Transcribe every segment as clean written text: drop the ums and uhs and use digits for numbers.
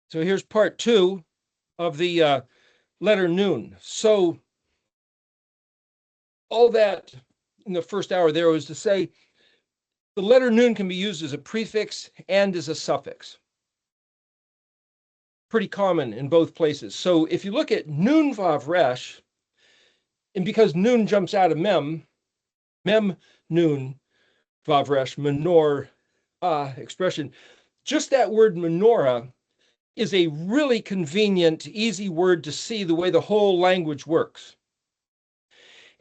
So here's part 2 of the letter nun. So all that in the first hour there was to say the letter nun can be used as a prefix and as a suffix. Pretty common in both places. So if you look at nun vav resh, and because nun jumps out of mem nun vav resh menor expression, just that word menorah is a really convenient, easy word to see the way the whole language works.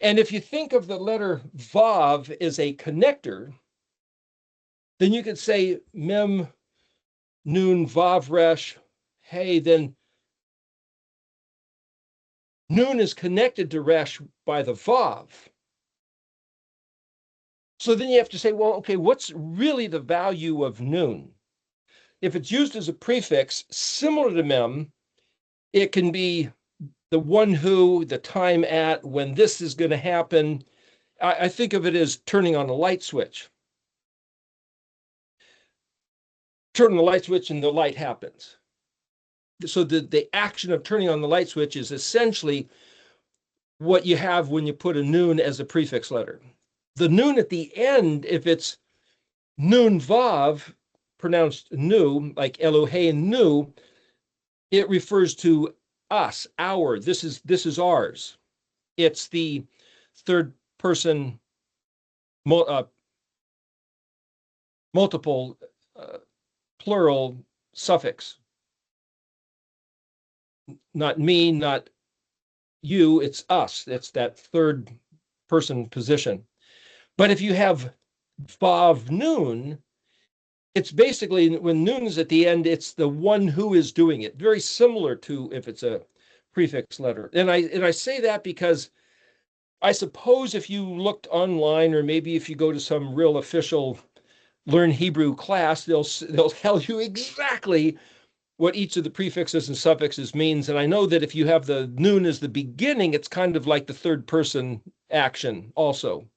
And if you think of the letter vav as a connector, then you could say mem nun vav resh, hey, then nun is connected to resh by the vav. So then you have to say, well, okay, what's really the value of nun? If it's used as a prefix, similar to mem, it can be the one who, the time at, when this is going to happen. I think of it as turning on a light switch. Turn on the light switch and the light happens. So the action of turning on the light switch is essentially what you have when you put a nun as a prefix letter. The nun at the end, if it's nun vav, pronounced nu, like Elohei nu, it refers to us, our, this is ours. It's the third person multiple plural suffix. Not me, not you, it's us. It's that third person position. But if you have vav nun, it's basically, when nun is at the end, it's the one who is doing it. Very similar to if it's a prefix letter. And I say that because I suppose if you looked online, or maybe if you go to some real official Learn Hebrew class, they'll tell you exactly what each of the prefixes and suffixes means. And I know that if you have the nun as the beginning, it's kind of like the third person action also.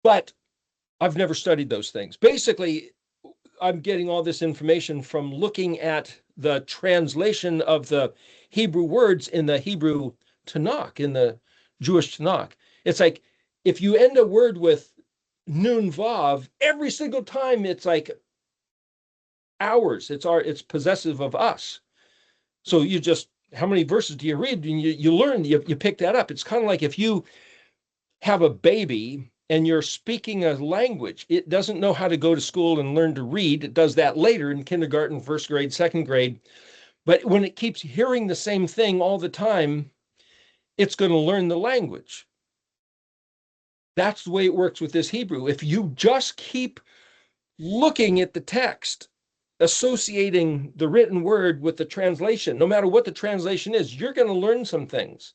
But I've never studied those things. Basically, I'm getting all this information from looking at the translation of the Hebrew words in the Hebrew Tanakh, in the Jewish Tanakh. It's like, if you end a word with nun vav, every single time it's like ours, it's possessive of us. So you just, how many verses do you read? And you learn, you pick that up. It's kind of like if you have a baby and you're speaking a language, it doesn't know how to go to school and learn to read. It does that later in kindergarten, first grade, second grade. But when it keeps hearing the same thing all the time, it's going to learn the language. That's the way it works with this Hebrew. If you just keep looking at the text, associating the written word with the translation, no matter what the translation is, you're going to learn some things.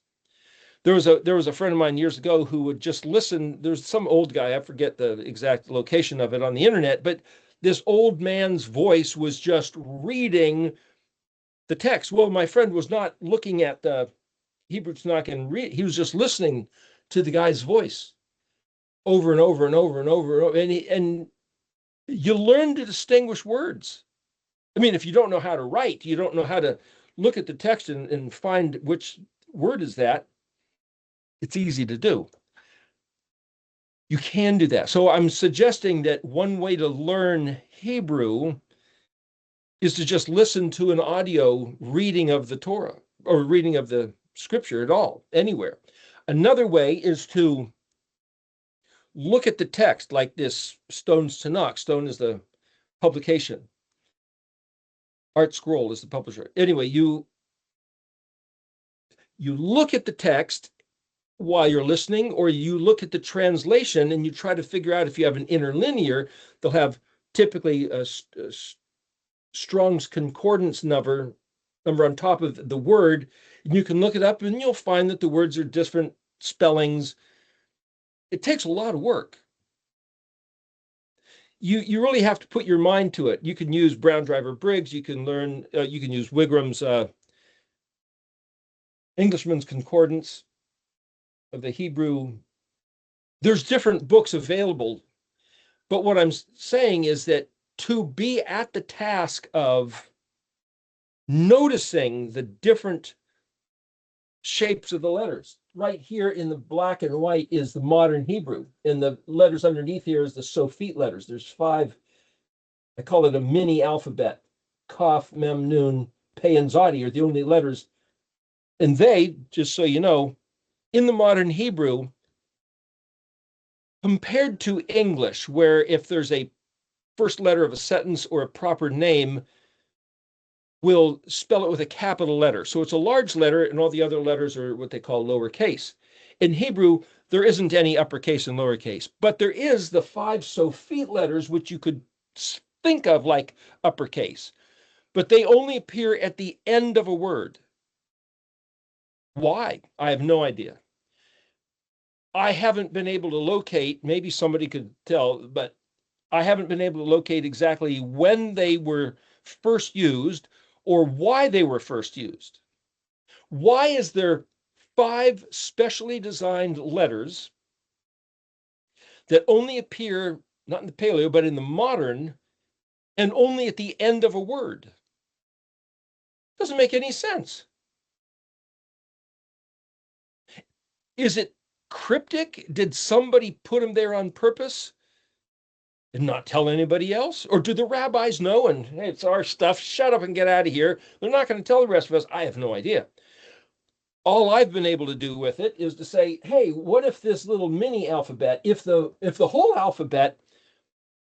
There was a friend of mine years ago who would just listen. There's some old guy, I forget the exact location of it on the internet, but this old man's voice was just reading the text. Well, my friend was not looking at the Hebrew Tanakh and read. He was just listening to the guy's voice over and over and over and over and over. And you learn to distinguish words. I mean, if you don't know how to write, you don't know how to look at the text and find which word is that, it's easy to do. You can do that. So I'm suggesting that one way to learn Hebrew is to just listen to an audio reading of the Torah or reading of the scripture at all, anywhere. Another way is to look at the text, like this Stone's Tanakh. Stone is the publication. Art Scroll is the publisher. Anyway, you look at the text while you're listening, or you look at the translation and you try to figure out if you have an interlinear. They'll have typically a Strong's concordance number on top of the word, and you can look it up and you'll find that the words are different spellings. It takes a lot of work. You really have to put your mind to it. You can use Brown Driver Briggs. You can learn. You can use Wigram's Englishman's Concordance of the Hebrew. There's different books available, but what I'm saying is that to be at the task of noticing the different shapes of the letters. Right here in the black and white is the modern Hebrew, and the letters underneath here is the Sophite letters. There's 5, I call it a mini alphabet. Kaf, Mem, Nun, Pei, and Zadi are the only letters. And they, just so you know, in the modern Hebrew, compared to English, where if there's a first letter of a sentence or a proper name, we'll spell it with a capital letter. So it's a large letter, and all the other letters are what they call lowercase. In Hebrew, there isn't any uppercase and lowercase, but there is the 5 Sophite letters, which you could think of like uppercase, but they only appear at the end of a word. Why? I have no idea. I haven't been able to locate, maybe somebody could tell, but I haven't been able to locate exactly when they were first used or why they were first used. Why is there 5 specially designed letters that only appear, not in the Paleo, but in the modern, and only at the end of a word? Doesn't make any sense. Is it cryptic? Did somebody put them there on purpose and not tell anybody else? Or do the rabbis know and, hey, it's our stuff, shut up and get out of here? They're not going to tell the rest of us. I have no idea. All I've been able to do with it is to say, hey, what if this little mini alphabet, if the whole alphabet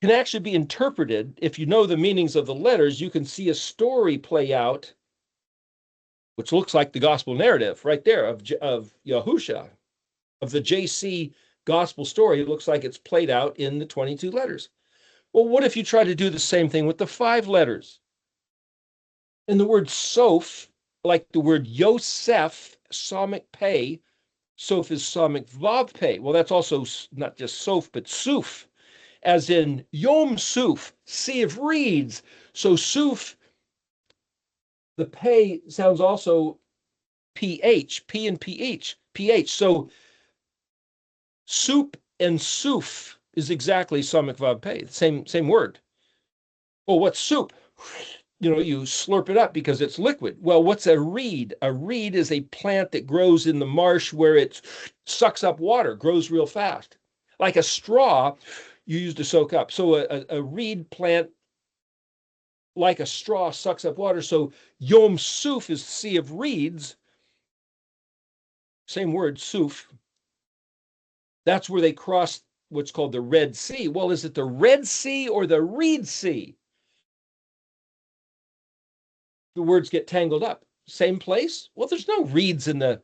can actually be interpreted, if you know the meanings of the letters, you can see a story play out, which looks like the gospel narrative right there of Yahushua, of the JC gospel story. It looks like it's played out in the 22 letters. Well, what if you try to do the same thing with the 5 letters? And the word Soph, like the word Yosef, Samic Pei, Soph is Samic Vav Pei. Well, that's also not just Soph, but Suf, as in Yom Suf, Sea of Reeds. So Suf, the Pei sounds also PH, P and PH, PH. So soup and Suf is exactly Samic Vav Pei, the same word. Well, what's soup? You slurp it up because it's liquid. Well, what's a reed? A reed is a plant that grows in the marsh where it sucks up water, grows real fast. Like a straw, you use to soak up. So a reed plant, like a straw, sucks up water. So Yom Suf is sea of reeds. Same word, Suf. That's where they crossed what's called the Red Sea. Well, is it the Red Sea or the Reed Sea? The words get tangled up. Same place? Well, there's no reeds in the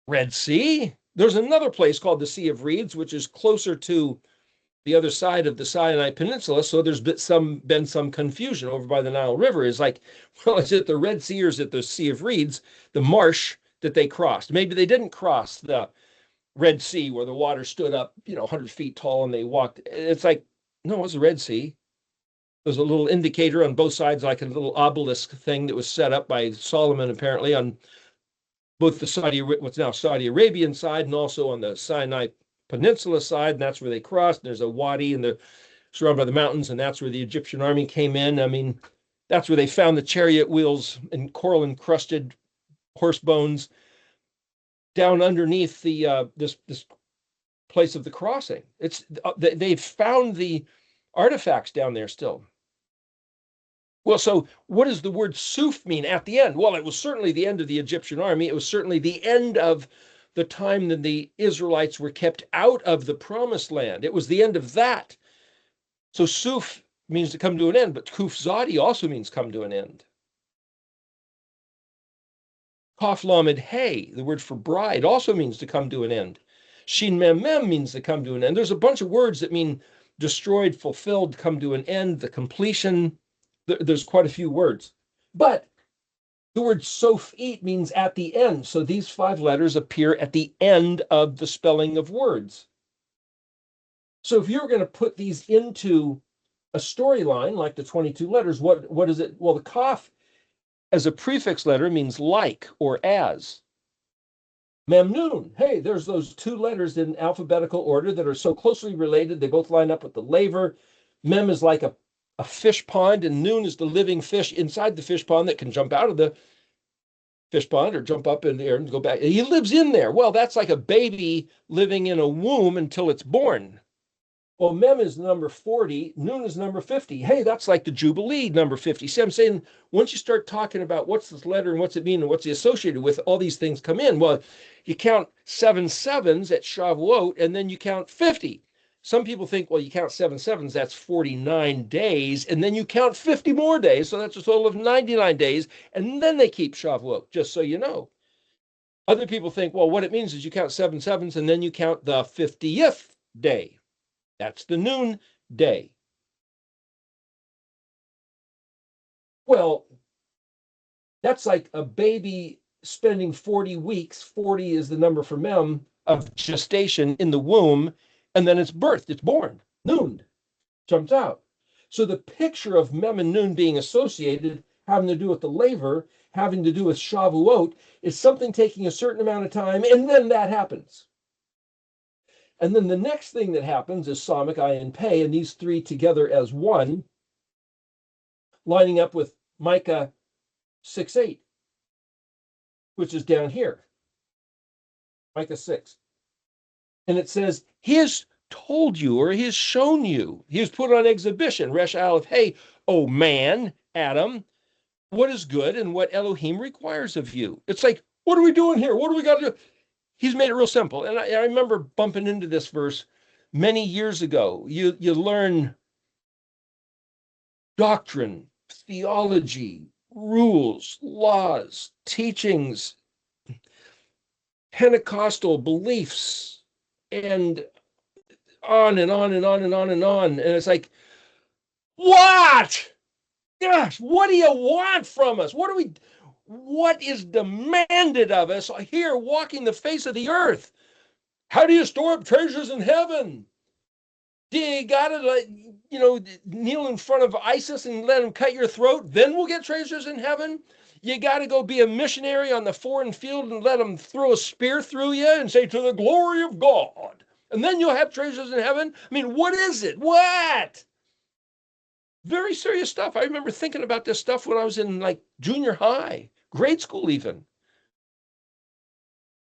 Red Sea. There's another place called the Sea of Reeds, which is closer to the other side of the Sinai Peninsula. So there's been some confusion over by the Nile River. Is like, well, is it the Red Sea or is it the Sea of Reeds, the marsh that they crossed? Maybe they didn't cross the Red Sea where the water stood up, 100 feet tall and they walked. It's like, no, it was the Red Sea. There's a little indicator on both sides, like a little obelisk thing that was set up by Solomon, apparently, on both the what's now Saudi Arabian side and also on the Sinai Peninsula side. And that's where they crossed. There's a wadi and they're surrounded by the mountains. And that's where the Egyptian army came in. I mean, that's where they found the chariot wheels and coral encrusted horse bones down underneath the this place of the crossing. It's they've found the artifacts down there still. Well, so what does the word Suf mean at the end? Well, it was certainly the end of the Egyptian army. It was certainly the end of the time that the Israelites were kept out of the promised land. It was the end of that. So Suf means to come to an end, but Kuf Zadi also means come to an end. Kaf Lamed Hey, the word for bride, also means to come to an end. Shin Mem Mem means to come to an end. There's a bunch of words that mean destroyed, fulfilled, come to an end, the completion. There's quite a few words. But the word Sophite means at the end. So these 5 letters appear at the end of the spelling of words. So if you're going to put these into a storyline, like the 22 letters, what is it? Well, the Kaf as a prefix letter means like or as. Memnun, hey, there's those 2 letters in alphabetical order that are so closely related. They both line up with the laver. Mem is like a a fish pond, and Nun is the living fish inside the fish pond that can jump out of the fish pond or jump up in the air and go back. He lives in there. Well, that's like a baby living in a womb until it's born. Well, Mem is number 40, Nun is number 50. Hey, that's like the Jubilee, number 50. See, I'm saying once you start talking about what's this letter and what's it mean and what's it associated with, all these things come in. Well, you count 7 sevens at Shavuot, and then you count 50. Some people think, well, you count 7 sevens, that's 49 days, and then you count 50 more days, so that's a total of 99 days, and then they keep Shavuot, just so you know. Other people think, well, what it means is you count 7 sevens, and then you count the 50th day. That's the Nun day. Well, that's like a baby spending 40 weeks. 40 is the number for Mem of gestation in the womb, and then it's birthed, it's born. Nun jumps out. So the picture of Mem and Nun being associated, having to do with the laver, having to do with Shavuot, is something taking a certain amount of time, and then that happens. And then the next thing that happens is Samach, Ayin, Pei, and these three together as one, lining up with Micah 6:8, which is down here, Micah 6. And it says, he has told you, or he has shown you, he has put on exhibition, Resh Aleph, hey, O man, Adam, what is good and what Elohim requires of you. It's like, what are we doing here? What do we got to do? He's made it real simple. And I remember bumping into this verse many years ago. You learn doctrine, theology, rules, laws, teachings, Pentecostal beliefs, and on and on and on and on and on. And it's like, what? Gosh, what do you want from us? What is demanded of us here walking the face of the earth? How do you store up treasures in heaven? Do you gotta, kneel in front of ISIS and let them cut your throat? Then we'll get treasures in heaven? You gotta go be a missionary on the foreign field and let them throw a spear through you and say, to the glory of God. And then you'll have treasures in heaven? I mean, what is it? What? Very serious stuff. I remember thinking about this stuff when I was in like junior high, grade school even.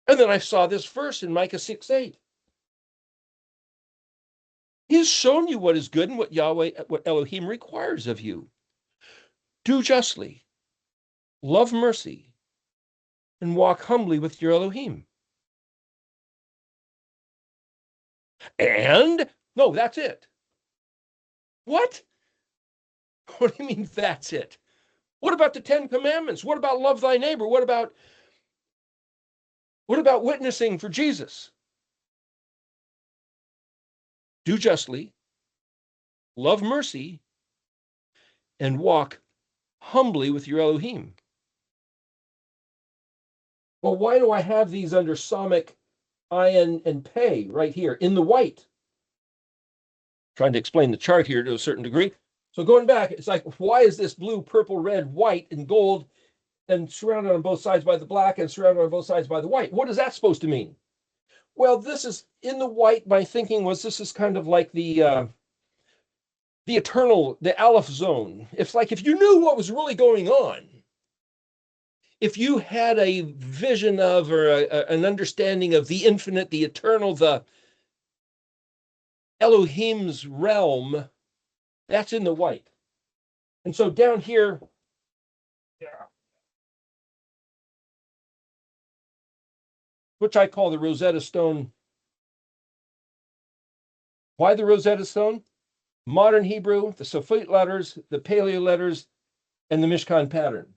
And then I saw this verse in Micah 6:8. He has shown you what is good and what Elohim requires of you. Do justly, love mercy, and walk humbly with your Elohim. And, no, that's it. What? What do you mean that's it? What about the 10 Commandments? What about love thy neighbor? What about witnessing for Jesus? Do justly, love mercy, and walk humbly with your Elohim. Well, why do I have these under Samach, Ayin, and Pei right here in the white? Trying to explain the chart here to a certain degree. So going back, it's like, why is this blue, purple, red, white, and gold, and surrounded on both sides by the black and surrounded on both sides by the white? What is that supposed to mean? Well, this is in the white. My thinking was this is kind of like the eternal, the Aleph zone. It's like if you knew what was really going on, if you had a vision of or an understanding of the infinite, the eternal, the Elohim's realm, that's in the white. And so down here, which I call the Rosetta Stone. Why the Rosetta Stone? Modern Hebrew, the Safite letters, the Paleo letters, and the Mishkan pattern.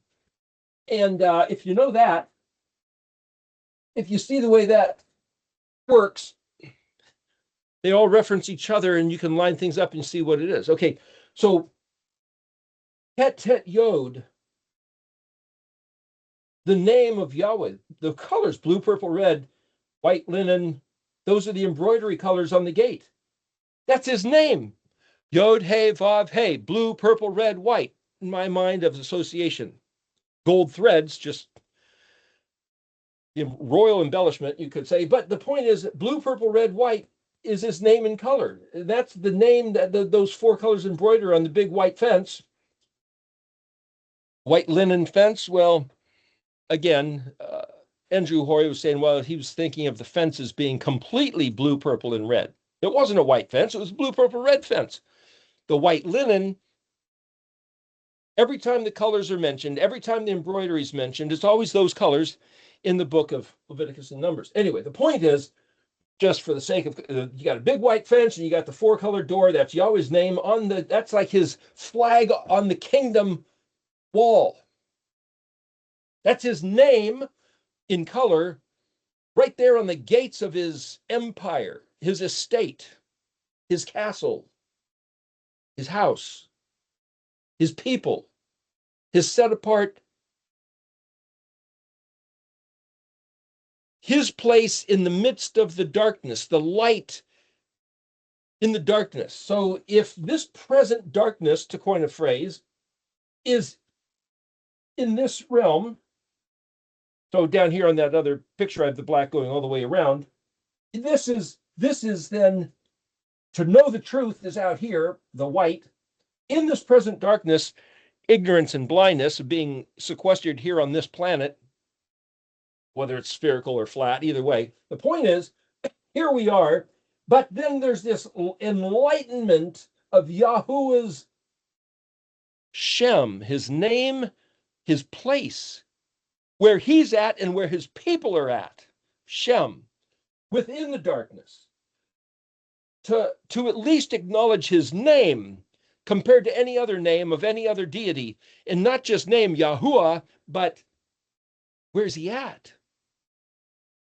And if you know that, if you see the way that works, they all reference each other and you can line things up and see what it is. Okay, so Het Tet Yod, the name of Yahweh, the colors, blue, purple, red, white linen, those are the embroidery colors on the gate. That's his name. Yod, He, Vav, He, blue, purple, red, white, in my mind of association. Gold threads, just royal embellishment, you could say. But the point is, blue, purple, red, white is his name in color. That's the name that those 4 colors embroider on the big white fence. White linen fence. Well, again, Andrew Hoy was saying, well, he was thinking of the fences being completely blue, purple, and red. It wasn't a white fence. It was a blue, purple, red fence. The white linen, every time the colors are mentioned, every time the embroidery is mentioned, it's always those colors in the book of Leviticus and Numbers. Anyway, the point is, just for the sake of, you got a big white fence and you got the 4-color door. That's Yahweh's name on the, that's like his flag on the kingdom wall. That's his name in color right there on the gates of his empire, his estate, his castle, his house, his people, his set apart, his place in the midst of the darkness, the light in the darkness. So if this present darkness, to coin a phrase, is in this realm, so down here on that other picture, I have the black going all the way around. This is then, to know the truth is out here, the white. In this present darkness, ignorance and blindness of being sequestered here on this planet, whether it's spherical or flat, either way. The point is, here we are, but then there's this enlightenment of Yahuah's Shem, his name, his place, where he's at and where his people are at, Shem, within the darkness, to at least acknowledge his name compared to any other name of any other deity, and not just name Yahuah, but where's he at?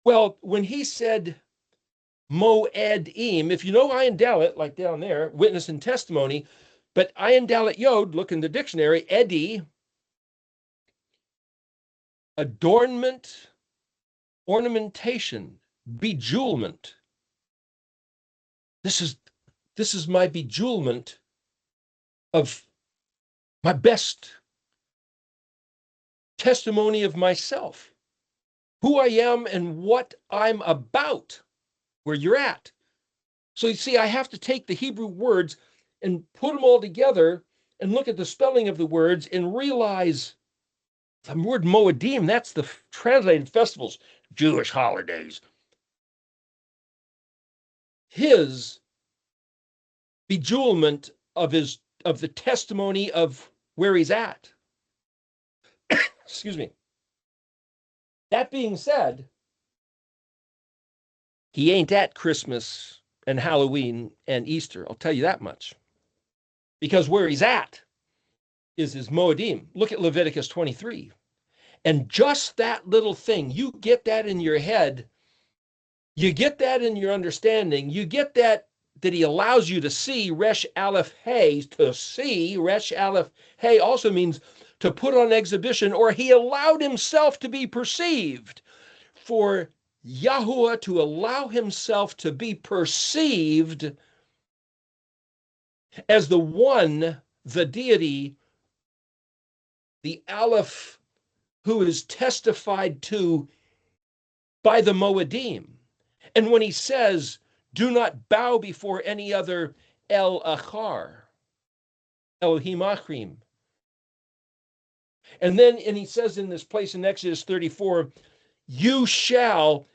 Well, when he said Moedim, if you know Ayin Dalet, like down there, witness and testimony, but Ayin Dalet Yod, look in the dictionary, Edi, adornment, ornamentation, bejewelment. This is my bejewelment of my best testimony of myself, who I am and what I'm about, where you're at. So you see, I have to take the Hebrew words and put them all together and look at the spelling of the words and realize the word Moedim, that's the translated festivals, Jewish holidays. His bejewelment of the testimony of where he's at. Excuse me. That being said, he ain't at Christmas and Halloween and Easter. I'll tell you that much. Because where he's at is his Moedim. Look at Leviticus 23. And just that little thing, you get that in your head, you get that in your understanding, you get that he allows you to see Resh Aleph Hey. To see Resh Aleph Hey also means to put on exhibition, or he allowed himself to be perceived. For Yahuah to allow himself to be perceived as the one, the deity, the Aleph, who is testified to by the Moedim. And when he says, do not bow before any other El Achar, Elohim Achrim. And then, and he says in this place in Exodus 34, you shall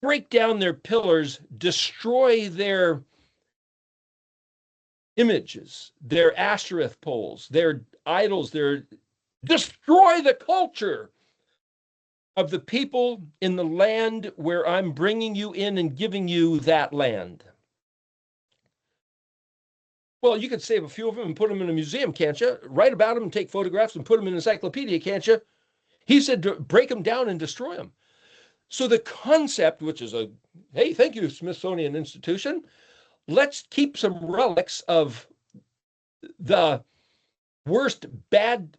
break down their pillars, destroy their images, their Ashereth poles, their idols, destroy the culture of the people in the land where I'm bringing you in and giving you that land. Well, you could save a few of them and put them in a museum, can't you? Write about them and take photographs and put them in an encyclopedia, can't you? He said to break them down and destroy them. So the concept, which is hey, thank you, Smithsonian Institution, let's keep some relics of the worst bad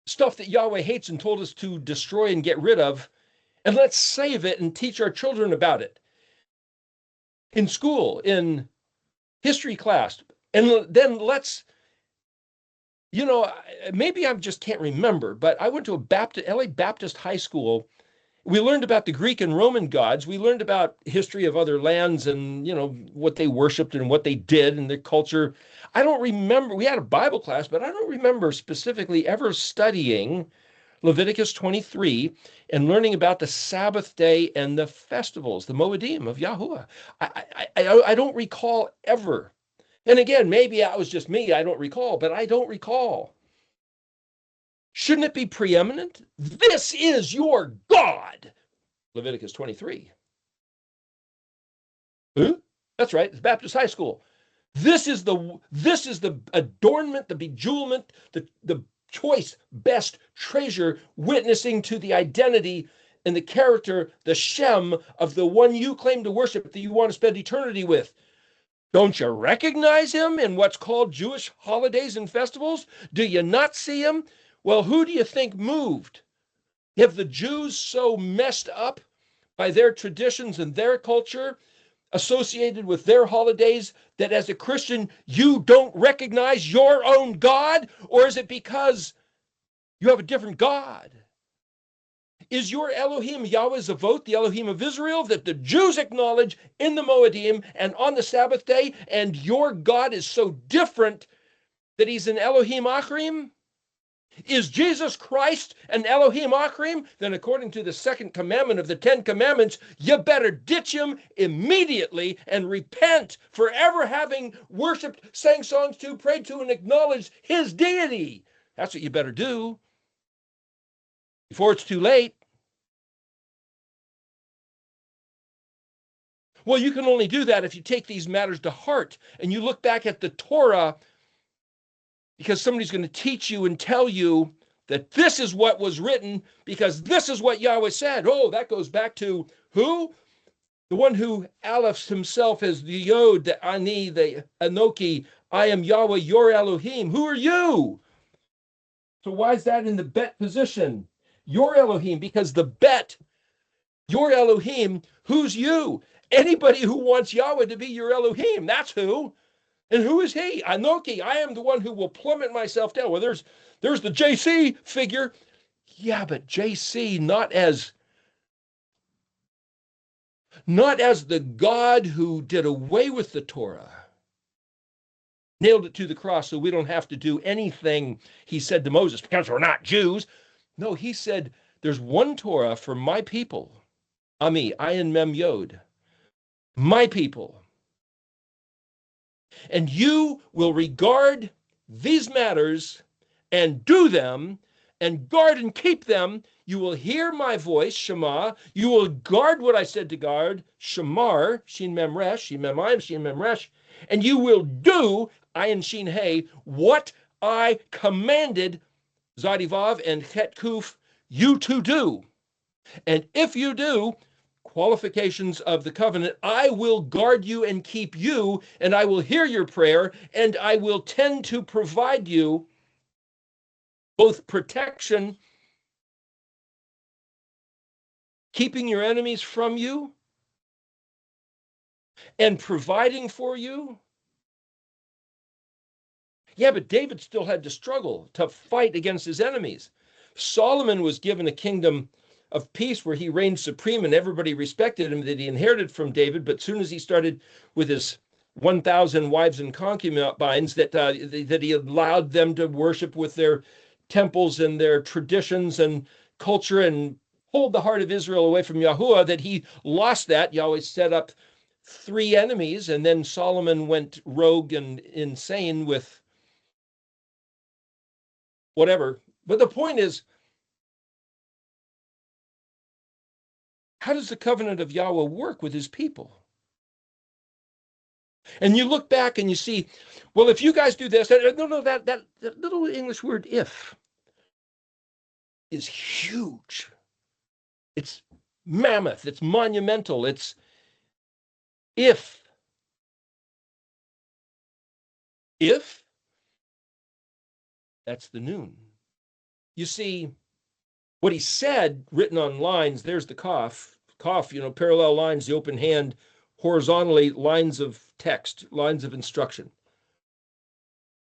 stuff that Yahweh hates and told us to destroy and get rid of, and let's save it and teach our children about it in school, in history class. And then let's, maybe I just can't remember, but I went to a LA Baptist high school, We learned about the Greek and Roman gods. We learned about history of other lands and, what they worshiped and what they did and their culture. I don't remember, we had a Bible class, but I don't remember specifically ever studying Leviticus 23 and learning about the Sabbath day and the festivals, the Moedim of Yahuah. I don't recall ever. And again, maybe that was just me. I don't recall, but I don't recall. Shouldn't it be preeminent? This is your God. Leviticus 23. Huh? That's right. It's Baptist High School. This is the adornment, the bejewelment, the choice, best treasure, witnessing to the identity and the character, the Shem of the one you claim to worship, that you want to spend eternity with. Don't you recognize him in what's called Jewish holidays and festivals? Do you not see him? Well, who do you think moved? Have the Jews so messed up by their traditions and their culture associated with their holidays that as a Christian, you don't recognize your own God? Or is it because you have a different God? Is your Elohim Yahweh Zavot, the Elohim of Israel, that the Jews acknowledge in the Moedim and on the Sabbath day, and your God is so different that he's an Elohim Achrim? Is Jesus Christ an Elohim Achrim? Then according to the second commandment of the 10 commandments, you better ditch him immediately and repent for ever having worshiped, sang songs to, prayed to, and acknowledged his deity. That's what you better do before it's too late. Well, you can only do that if you take these matters to heart and you look back at the Torah, because somebody's going to teach you and tell you that this is what was written because this is what Yahweh said. Oh, that goes back to who? The one who alephs himself as the Yod, the Ani, the Anoki. I am Yahweh, your Elohim. Who are you? So why is that in the bet position? Your Elohim, because the bet, your Elohim, who's you? Anybody who wants Yahweh to be your Elohim, that's who. And who is he? Anoki, I am the one who will plummet myself down. Well, there's the JC figure. Yeah, but JC not as the God who did away with the Torah, nailed it to the cross so we don't have to do anything he said to Moses because we're not Jews. No, he said, there's one Torah for my people. Ami, Ayin Mem Yod. My people. And you will regard these matters and do them and guard and keep them. You will hear my voice, Shema. You will guard what I said to guard, Shamar, Shin Mem Resh, Shin Mem Ayim, Shin Mem Resh. And you will do, Ayin Shin Hey, what I commanded, Zadivav and Het Kuf, you to do. And if you do, qualifications of the covenant, I will guard you and keep you, and I will hear your prayer, and I will tend to provide you both protection, keeping your enemies from you, and providing for you. Yeah, but David still had to struggle to fight against his enemies. Solomon was given a kingdom of peace where he reigned supreme and everybody respected him, that he inherited from David. But soon as he started with his 1,000 wives and concubines, that he allowed them to worship with their temples and their traditions and culture and pulled the heart of Israel away from Yahuah, that he lost that. Yahweh set up 3 enemies, and then Solomon went rogue and insane with whatever. But the point is, how does the covenant of Yahweh work with his people? And you look back and you see, well, if you guys do this, that little English word if is huge. It's mammoth. It's monumental. It's if. If, that's the noon. You see, what he said, written on lines, there's the Kaf, parallel lines, the open hand, horizontally, lines of text, lines of instruction.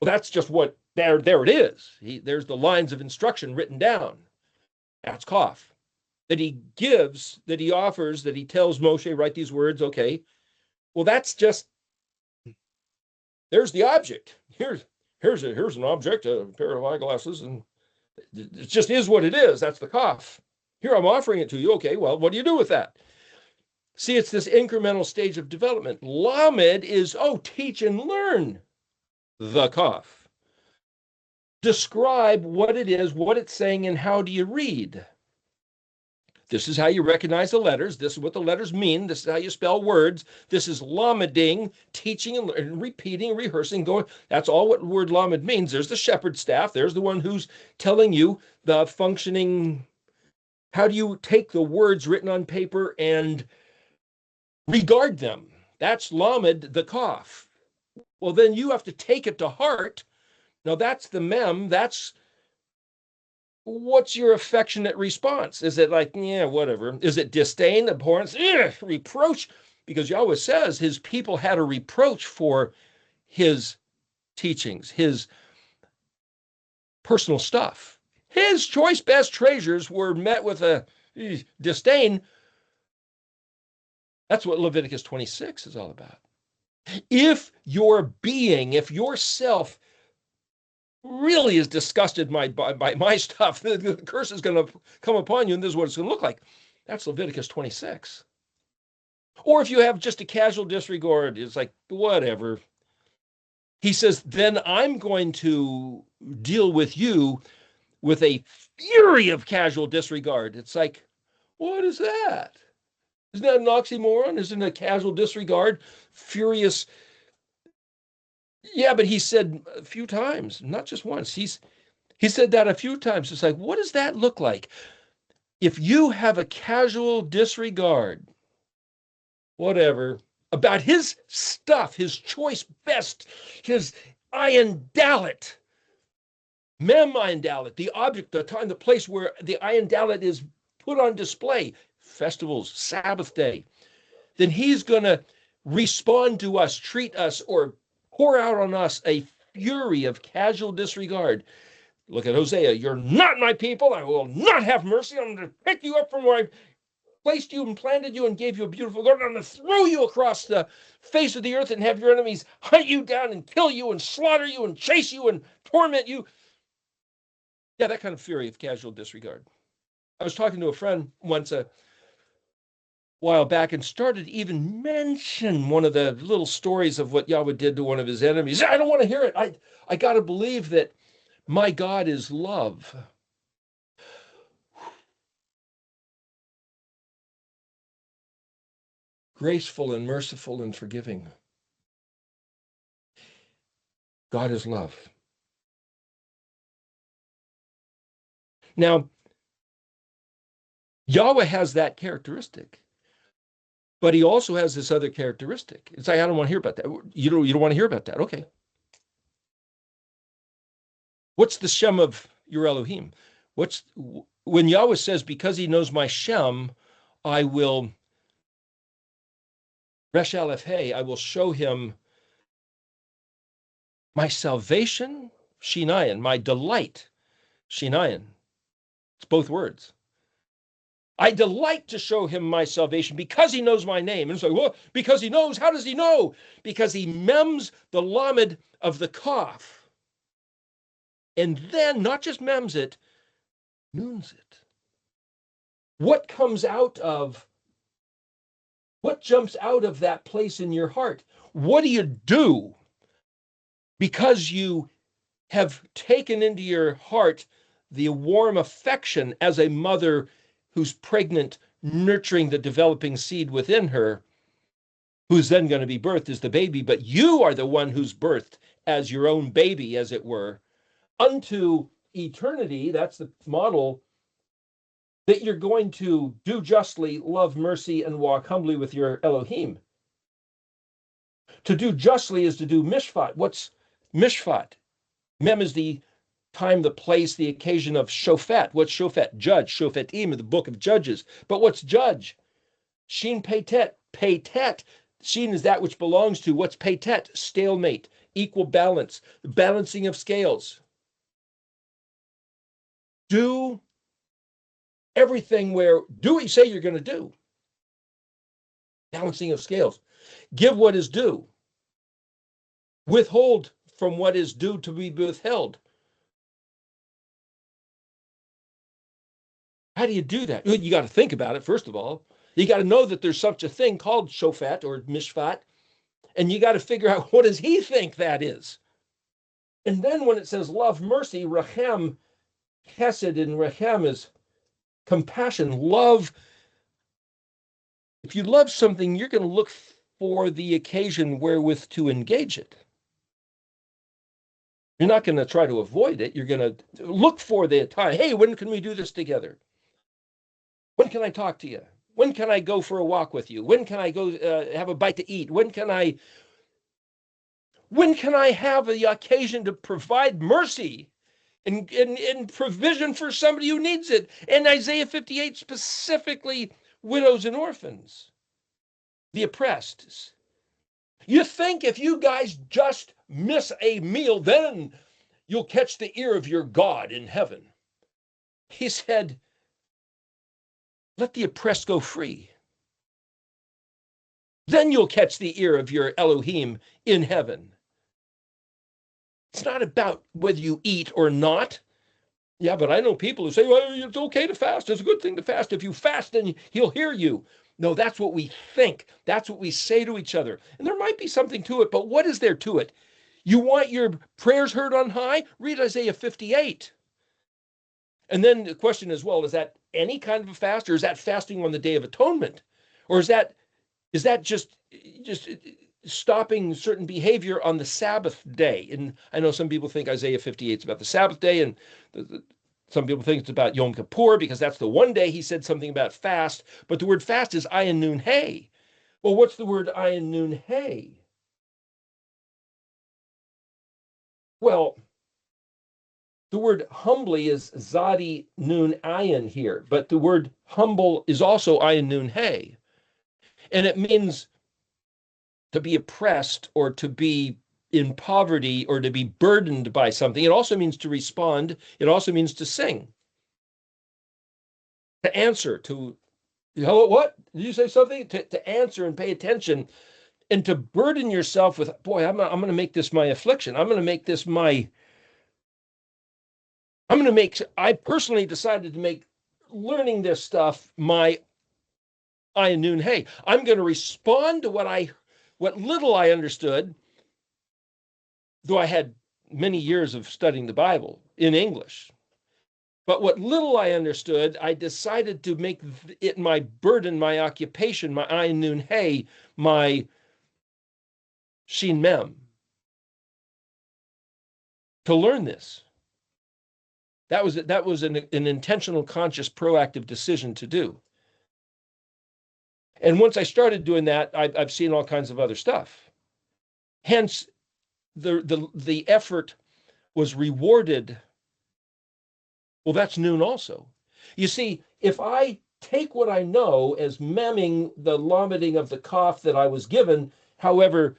Well, that's just what, there it is. There's the lines of instruction written down. That's Kaf. that he gives, that he offers, that he tells Moshe, write these words, okay. Well, that's just, there's the object. Here's an object, a pair of eyeglasses, and it just is what it is. That's the kaf. Here, I'm offering it to you. Okay, well, what do you do with that? See, it's this incremental stage of development. Lamed is, teach and learn the kaf. Describe what it is, what it's saying, and how do you read. This is how you recognize the letters. This is what the letters mean. This is how you spell words. This is lameding, teaching and repeating, rehearsing, going. That's all what word lamed means. There's the shepherd staff. There's the one who's telling you the functioning. How do you take the words written on paper and regard them? That's lamed, the kaf. Well, then you have to take it to heart. Now that's the mem. That's what's your affectionate response? Is it like, yeah, whatever? Is it disdain, abhorrence, reproach? Because Yahuah says his people had a reproach for his teachings, his personal stuff. His choice best treasures were met with a disdain. That's what Leviticus 26 is all about. If your being, if yourself really is disgusted by my stuff, the curse is going to come upon you, and this is what it's going to look like. That's Leviticus 26. Or if you have just a casual disregard, it's like, whatever. He says, then I'm going to deal with you with a fury of casual disregard. It's like, what is that? Isn't that an oxymoron? Isn't a casual disregard furious? Yeah, but he said a few times, not just once. He said that a few times. It's like, what does that look like? If you have a casual disregard, whatever, about his stuff, his choice best, his ayin dalet, mem ayin dalet, the object, the time, the place where the ayin dalet is put on display, festivals, Sabbath day, then he's going to respond to us, treat us, or pour out on us a fury of casual disregard. Look at Hosea. You're not my people. I will not have mercy. I'm going to pick you up from where I placed you and planted you and gave you a beautiful garden. I'm going to throw you across the face of the earth and have your enemies hunt you down and kill you and slaughter you and chase you and torment you. Yeah, that kind of fury of casual disregard. I was talking to a friend once a while back and started to even mention one of the little stories of what Yahuah did to one of his enemies. I don't want to hear it. I got to believe that my God is love. Graceful and merciful and forgiving. God is love. Now, Yahuah has that characteristic, but he also has this other characteristic. It's like, I don't want to hear about that. You don't want to hear about that. Okay. What's the Shem of your Elohim? When Yahuah says, because he knows my Shem, I will Resh Aleph Hey, I will show him my salvation, Shinayan, my delight, Shinayan. It's both words. I delight to show him my salvation because he knows my name. And it's like, well, because he knows, how does he know? Because he mems the lamed of the kaf. And then not just mems it, noons it. What comes out of, what jumps out of that place in your heart? What do you do? Because you have taken into your heart the warm affection as a mother who's pregnant, nurturing the developing seed within her, who's then going to be birthed as the baby, but you are the one who's birthed as your own baby, as it were, unto eternity. That's the model that you're going to do justly, love mercy, and walk humbly with your Elohim. To do justly is to do mishpat. What's mishpat? Mem is the time, the place, the occasion of shofet. What's shofet? Judge. Shofetim, the book of Judges. But what's judge? Shin peitet. Peitet. Shin is that which belongs to. What's peitet? Stalemate. Equal balance. Balancing of scales. Do everything where do what you say you're going to do. Balancing of scales. Give what is due. Withhold from what is due to be withheld. How do you do that? Well, you got to think about it, first of all. You got to know that there's such a thing called shofat or mishpat, and you got to figure out what does he think that is. And then when it says love, mercy, rachem, chesed, and rachem is compassion, love. If you love something, you're going to look for the occasion wherewith to engage it. You're not going to try to avoid it. You're going to look for the time. Hey, when can we do this together? When can I talk to you? When can I go for a walk with you? When can I go have a bite to eat? When can I have the occasion to provide mercy and provision for somebody who needs it? And Isaiah 58 specifically widows and orphans, the oppressed. You think if you guys just miss a meal, then you'll catch the ear of your God in heaven. He said, let the oppressed go free. Then you'll catch the ear of your Elohim in heaven. It's not about whether you eat or not. Yeah, but I know people who say, well, it's okay to fast. It's a good thing to fast. If you fast, then he'll hear you. No, that's what we think. That's what we say to each other. And there might be something to it, but what is there to it? You want your prayers heard on high? Read Isaiah 58. And then the question is, well, is that any kind of a fast, or is that fasting on the Day of Atonement? Or is that just stopping certain behavior on the Sabbath day? And I know some people think Isaiah 58 is about the Sabbath day, and some people think it's about Yom Kippur, because that's the one day he said something about fast. But the word fast is ayin nun hey. Well, what's the word ayin nun hey? Well, the word humbly is zadi nun ayin here, but the word humble is also ayin nun hey. And it means to be oppressed or to be in poverty or to be burdened by something. It also means to respond. It also means to sing, to answer, to, hello, what? Did you say something? To answer and pay attention, and to burden yourself with, boy, I'm going to make this my affliction. I personally decided to make learning this stuff my ayin nun hey. I'm going to respond to what little I understood, though I had many years of studying the Bible in English. But what little I understood, I decided to make it my burden, my occupation, my ayin nun hey, my shin mem, to learn this. That was an intentional, conscious, proactive decision to do. And once I started doing that, I've seen all kinds of other stuff. Hence, the effort was rewarded. Well, that's noon also. You see, if I take what I know as memming the vomiting of the cough that I was given, however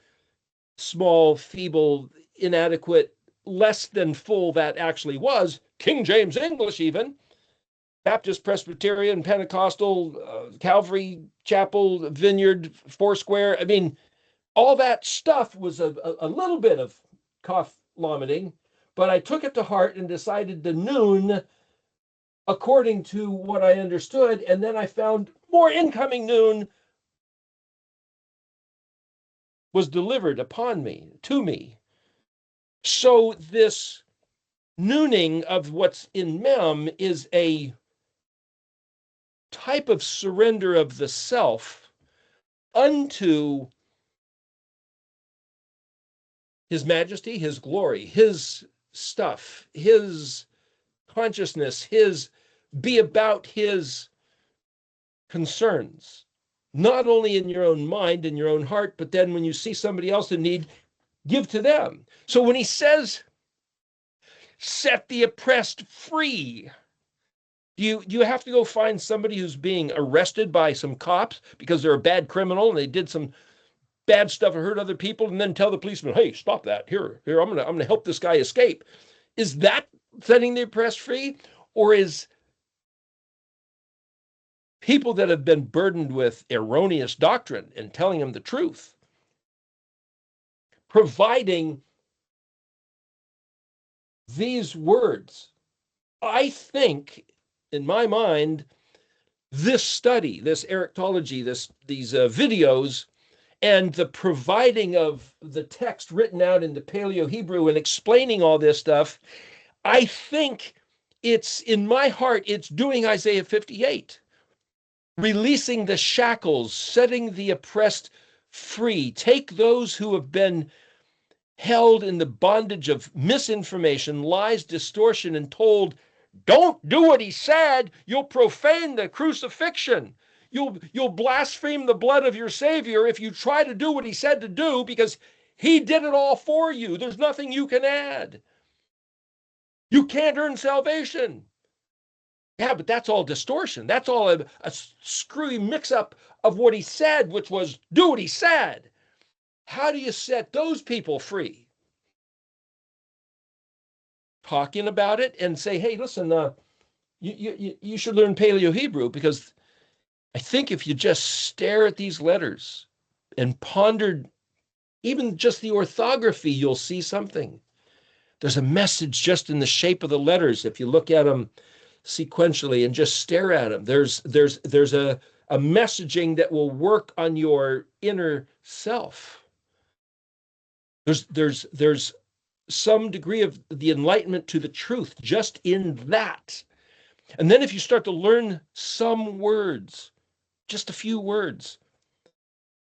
small, feeble, inadequate, less than full that actually was, King James English even, Baptist, Presbyterian, Pentecostal, Calvary, Chapel, Vineyard, Foursquare. I mean, all that stuff was a little bit of cough vomiting, but I took it to heart and decided to noon according to what I understood, and then I found more incoming noon was delivered upon me, to me. So this nooning of what's in mem is a type of surrender of the self unto His majesty, His glory, His stuff, His consciousness, be about His concerns, not only in your own mind and your own heart, but then when you see somebody else in need, give to them. So when he says, set the oppressed free, you have to go find somebody who's being arrested by some cops because they're a bad criminal and they did some bad stuff or hurt other people, and then tell the policeman, hey, stop that. Here, I'm gonna help this guy escape. Is that setting the oppressed free? Or is people that have been burdened with erroneous doctrine and telling them the truth, providing these words. I think, in my mind, this study, this eriktology, these videos, and the providing of the text written out into Paleo-Hebrew and explaining all this stuff, I think it's, in my heart, it's doing Isaiah 58, releasing the shackles, setting the oppressed free, take those who have been held in the bondage of misinformation, lies, distortion, and told, don't do what he said, you'll profane the crucifixion. You'll blaspheme the blood of your Savior if you try to do what he said to do, because he did it all for you. There's nothing you can add. You can't earn salvation. Yeah, but that's all distortion. That's all a screwy mix-up of what he said, which was do what he said. How do you set those people free? Talking about it and say, hey, listen, you should learn Paleo-Hebrew, because I think if you just stare at these letters and ponder even just the orthography, you'll see something. There's a message just in the shape of the letters. If you look at them sequentially and just stare at them, there's a messaging that will work on your inner self. There's some degree of the enlightenment to the truth just in that. And then if you start to learn some words, just a few words.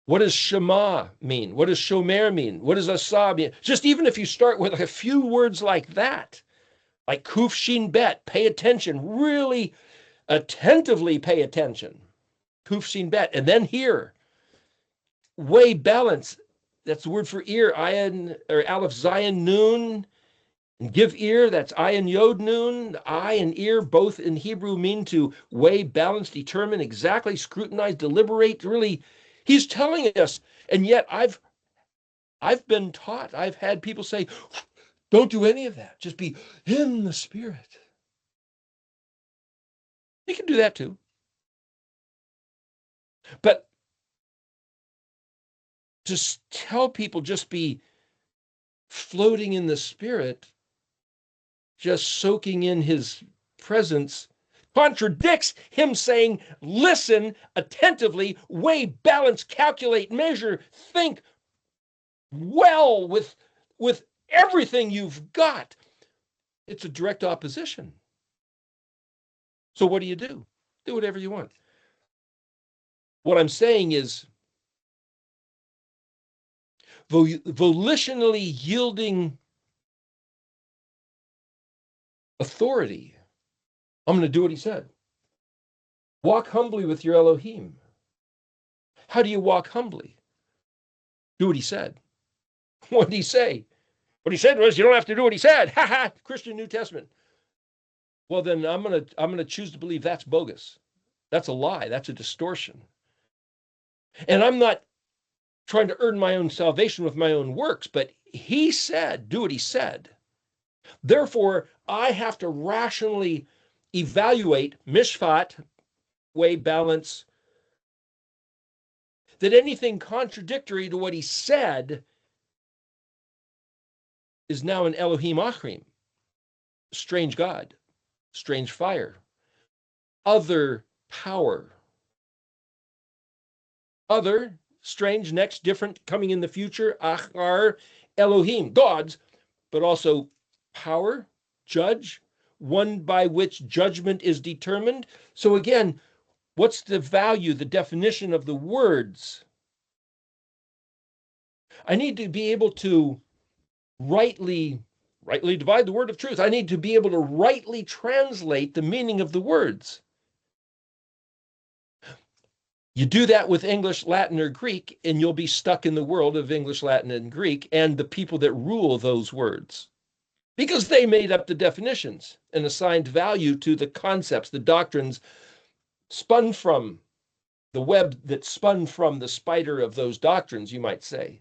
What does Shema mean? What does Shomer mean? What does Asa mean? Just even if you start with a few words like that, like Kuf Shin Bet, pay attention, really attentively pay attention. Kuf Shin Bet. And then here, weigh balance. That's the word for ear, ayin, or Aleph Zion Nun. And give ear, that's ayin Yod Nun. Eye and ear, both in Hebrew, mean to weigh, balance, determine, exactly, scrutinize, deliberate. Really, he's telling us. And yet I've been taught, I've had people say, don't do any of that. Just be in the Spirit. You can do that too. But to tell people just be floating in the Spirit, just soaking in his presence, contradicts him saying, listen attentively, weigh, balance, calculate, measure, think well with everything you've got. It's a direct opposition. So what do? Do whatever you want. What I'm saying is, volitionally yielding authority. I'm going to do what he said. Walk humbly with your Elohim. How do you walk humbly? Do what he said. What did he say? What he said was, you don't have to do what he said. Ha ha, Christian New Testament. Well, then I'm gonna choose to believe that's bogus. That's a lie. That's a distortion. And I'm not trying to earn my own salvation with my own works, but he said, do what he said. Therefore, I have to rationally evaluate, mishpat, weigh, balance, that anything contradictory to what he said is now an Elohim Achrim, strange God, strange fire, other power, other, strange, next, different, coming in the future, Achar, Elohim, gods, but also power, judge, one by which judgment is determined. So again, what's the value, the definition of the words? I need to be able to rightly divide the word of truth. I need to be able to rightly translate the meaning of the words. You do that with English, Latin, or Greek, and you'll be stuck in the world of English, Latin, and Greek, and the people that rule those words, because they made up the definitions and assigned value to the concepts, the doctrines spun from the web that spun from the spider of those doctrines, you might say.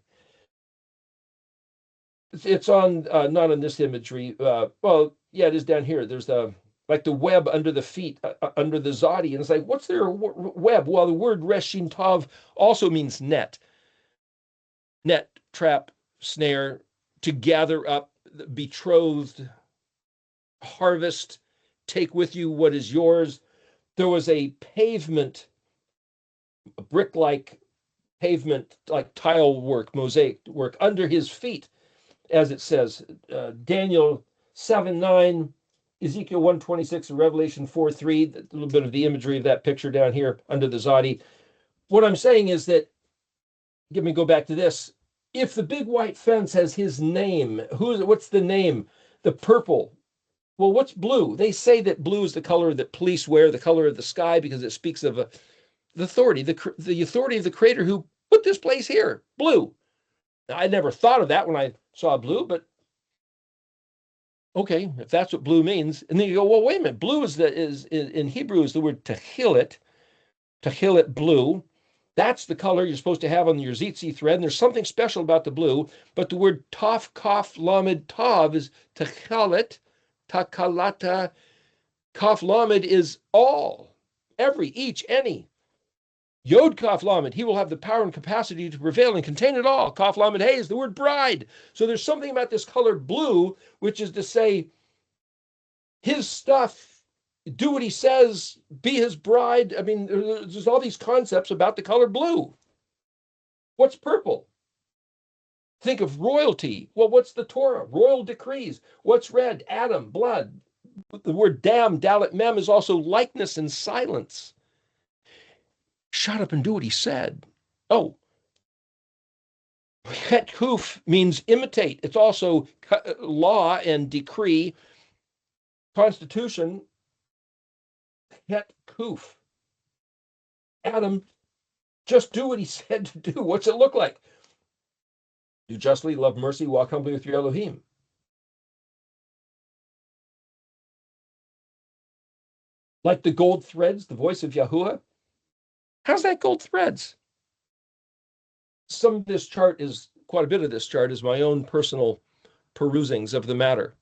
It's on, not on this imagery. Well, yeah, it is down here. There's like the web under the feet, under the zodi. And it's like, what's their web? Well, the word reshin tav also means net. Net, trap, snare, to gather up, betrothed, harvest, take with you what is yours. There was a pavement, a brick-like pavement, like tile work, mosaic work under his feet, as it says. Daniel 7:9, Ezekiel 1:26, and Revelation 4:3, a little bit of the imagery of that picture down here under the zodi. What I'm saying is that, let me go back to this. If the big white fence has his name, what's the name? The purple. Well, what's blue? They say that blue is the color that police wear, the color of the sky, because it speaks of the authority, the authority of the creator who put this place here, blue. Now, I never thought of that when I saw blue, but okay, if that's what blue means. And then you go, well, wait a minute. Blue is in Hebrew is the word tehillet blue. That's the color you're supposed to have on your tzitzit thread. And there's something special about the blue, but the word taf, kaf, lamed, tav is techalet, takalata, kaf, lamed is all, every, each, any. Yod kaf lamed, he will have the power and capacity to prevail and contain it all. Kaf lamed hey is the word bride. So there's something about this color blue, which is to say, his stuff, do what he says, be his bride. I mean, there's all these concepts about the color blue. What's purple? Think of royalty. Well, what's the Torah? Royal decrees. What's red? Adam, blood. The word dam, dalet mem, is also likeness and silence. Shut up and do what he said. Oh, het kuf means imitate. It's also law and decree. Constitution, het kuf. Adam, just do what he said to do. What's it look like? Do justly, love mercy, walk humbly with your Elohim. Like the gold threads, the voice of Yahuah. How's that gold threads? Some of this chart is, quite a bit of this chart is my own personal perusings of the matter.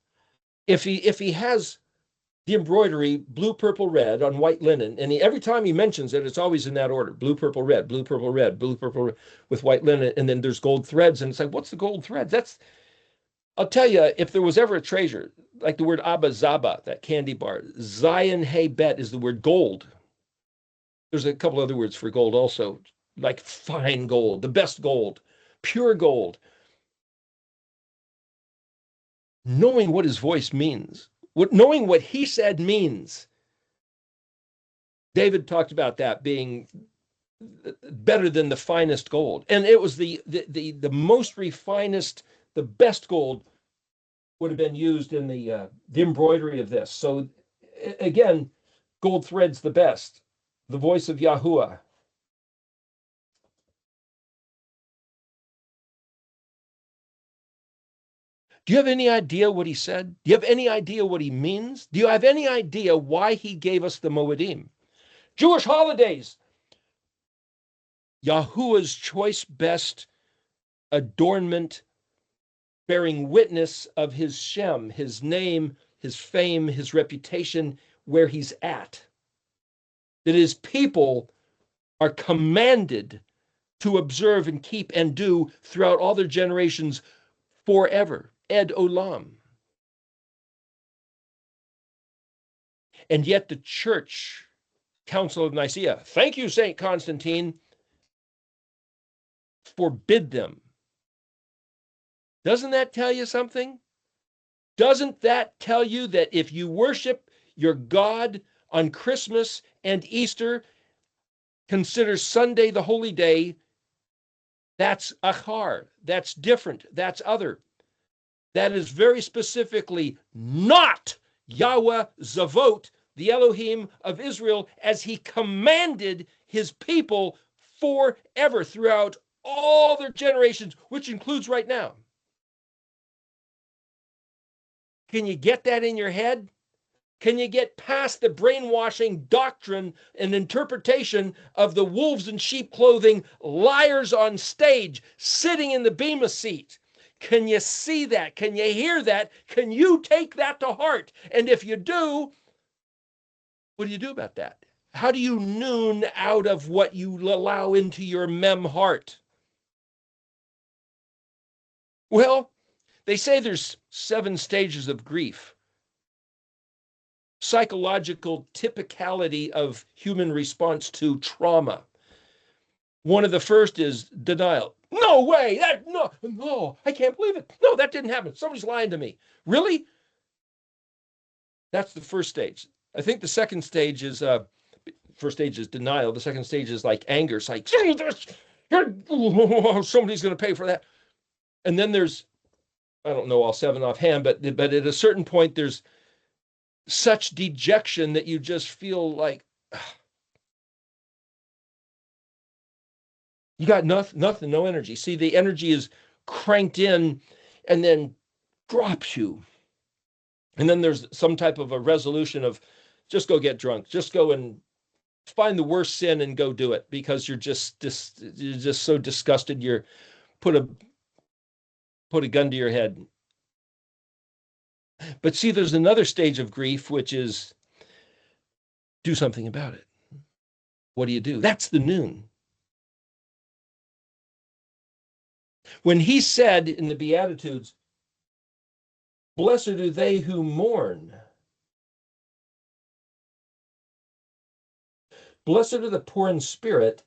If he has the embroidery blue, purple, red on white linen, and every time he mentions it, it's always in that order: blue, purple, red, blue, purple, red, blue, purple, red, with white linen, and then there's gold threads, and it's like, what's the gold threads? I'll tell you, if there was ever a treasure, like the word Abba Zaba, that candy bar, Zion Hey Bet is the word gold. There's a couple other words for gold also, like fine gold, the best gold, pure gold. Knowing what his voice means, knowing what he said means. David talked about that being better than the finest gold. And it was the most refinest, the best gold would have been used in the embroidery of this. So again, gold thread's the best. The voice of Yahuah. Do you have any idea what he said? Do you have any idea what he means? Do you have any idea why he gave us the Moedim? Jewish holidays. Yahuah's choice best adornment, bearing witness of his Shem, his name, his fame, his reputation, where he's at. That his people are commanded to observe and keep and do throughout all their generations forever. Ed Olam. And yet the Church, Council of Nicaea, thank you, St. Constantine, forbid them. Doesn't that tell you something? Doesn't that tell you that if you worship your God on Christmas and Easter, consider Sunday the holy day, that's achar, that's different, that's other. That is very specifically not Yahweh Zavot, the Elohim of Israel, as he commanded his people forever throughout all their generations, which includes right now. Can you get that in your head? Can you get past the brainwashing doctrine and interpretation of the wolves in sheep clothing, liars on stage, sitting in the bema seat? Can you see that? Can you hear that? Can you take that to heart? And if you do, What do you do about that? How do you noon out of what you allow into your mem heart? Well, they say there's 7 stages of grief. Psychological typicality of human response to trauma. One of the first is denial. No way, no, I can't believe it. No, that didn't happen. Somebody's lying to me. Really? That's the first stage. I think the second stage is first stage is denial. The second stage is like anger. It's like, somebody's going to pay for that. And then there's, I don't know all 7 offhand, but at a certain point, there's such dejection that you just feel like you got nothing, no energy. See, the energy is cranked in and then drops you. And then there's some type of a resolution of just go get drunk, just go and find the worst sin and go do it, because you're just so disgusted. You're put a gun to your head. But see, there's another stage of grief, which is do something about it. What do you do? That's the noon. When he said in the Beatitudes, blessed are they who mourn. Blessed are the poor in spirit,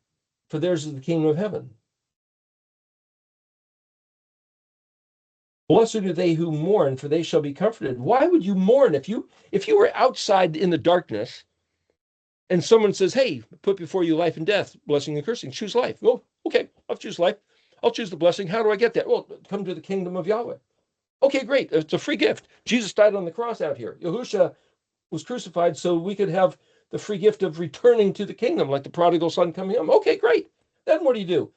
for theirs is the kingdom of heaven. Blessed are they who mourn, for they shall be comforted. Why would you mourn if you were outside in the darkness and someone says, hey, put before you life and death, blessing and cursing, choose life. Well, okay, I'll choose life. I'll choose the blessing. How do I get that? Well, come to the kingdom of Yahuah. Okay, great. It's a free gift. Jesus died on the cross out here. Yahushua was crucified so we could have the free gift of returning to the kingdom, like the prodigal son coming home. Okay, great. Then what do you do?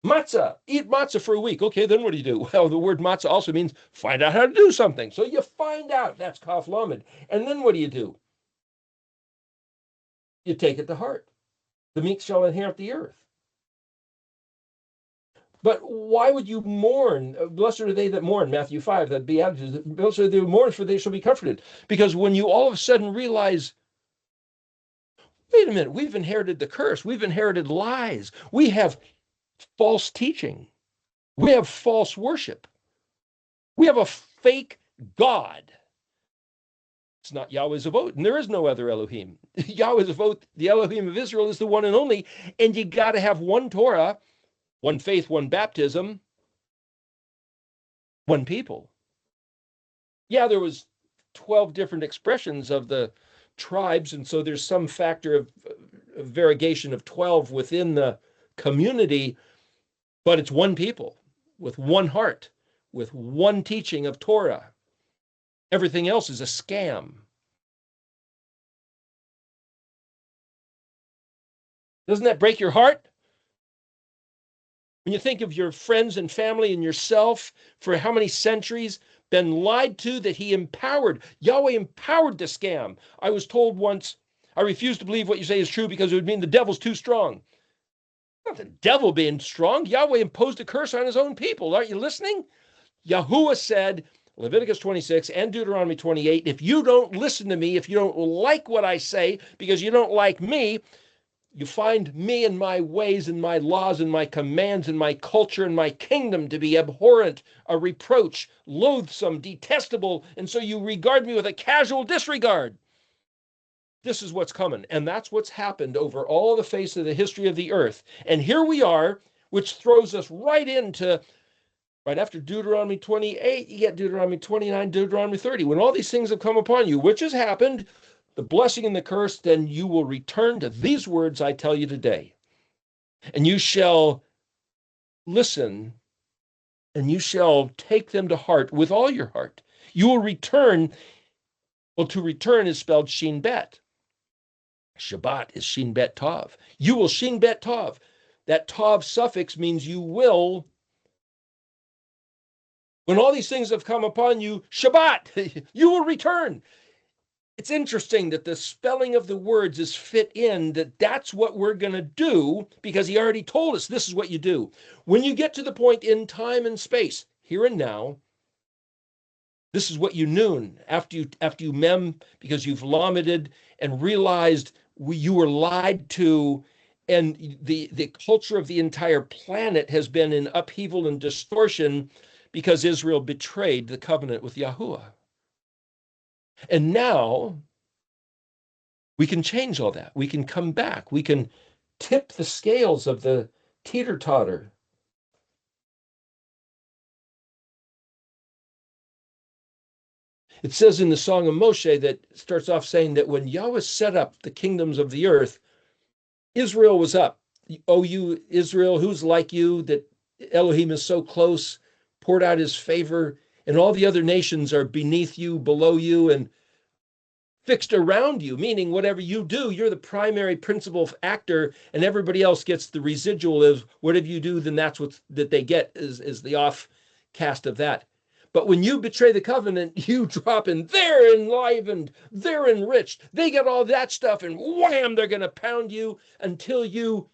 Matzah, eat matzah for a week. Okay, then what do you do? Well, the word matzah also means find out how to do something. So you find out. That's kaf lamed. And then what do? You take it to heart. The meek shall inherit the earth. But why would you mourn? Blessed are they that mourn, Matthew 5, that Beatitudes. Blessed are they who mourn, for they shall be comforted. Because when you all of a sudden realize, wait a minute, we've inherited the curse. We've inherited lies. We have false teaching. We have false worship. We have a fake God. It's not Yahweh Zevot, and there is no other Elohim. Yahweh Zevot, the Elohim of Israel, is the one and only, and you got to have one Torah, one faith, one baptism, one people. Yeah, there was 12 different expressions of the tribes, and so there's some factor of variegation of 12 within the community, but it's one people with one heart, with one teaching of Torah. Everything else is a scam. Doesn't that break your heart? When you think of your friends and family and yourself for how many centuries been lied to, that he empowered. Yahweh empowered the scam. I was told once, I refuse to believe what you say is true because it would mean the devil's too strong. Not the devil being strong. Yahweh imposed a curse on his own people. Aren't you listening? Yahuah said, Leviticus 26 and Deuteronomy 28, if you don't listen to me, if you don't like what I say, because you don't like me, you find me and my ways and my laws and my commands and my culture and my kingdom to be abhorrent, a reproach, loathsome, detestable, and so you regard me with a casual disregard. This is what's coming, and that's what's happened over all the face of the history of the earth. And here we are, which throws us right into, right after Deuteronomy 28, you get Deuteronomy 29, Deuteronomy 30. When all these things have come upon you, which has happened, the blessing and the curse, then you will return to these words I tell you today. And you shall listen, and you shall take them to heart with all your heart. You will return. Well, to return is spelled Shin Bet. Shabbat is Shin Bet Tav. You will Shin Bet Tav. That Tav suffix means you will. When all these things have come upon you, Shabbat, you will return. It's interesting that the spelling of the words is fit in, that's what we're going to do, because he already told us this is what you do. When you get to the point in time and space, here and now, This is what you noon after you mem, because you've lamented and realized you were lied to, and the culture of the entire planet has been in upheaval and distortion because Israel betrayed the covenant with Yahuah. And now we can change all that. We can come back. We can tip the scales of the teeter-totter. It says in the Song of Moshe that starts off saying that when Yahweh set up the kingdoms of the earth, Israel was up. Oh, you Israel, who's like you, that Elohim is so close, poured out his favor, and all the other nations are beneath you, below you, and fixed around you, meaning whatever you do, you're the primary principal actor, and everybody else gets the residual of whatever you do, then that's what that they get is the off cast of that. But when you betray the covenant, you drop in, they're enlivened, they're enriched, they get all that stuff, and wham, they're going to pound you until you,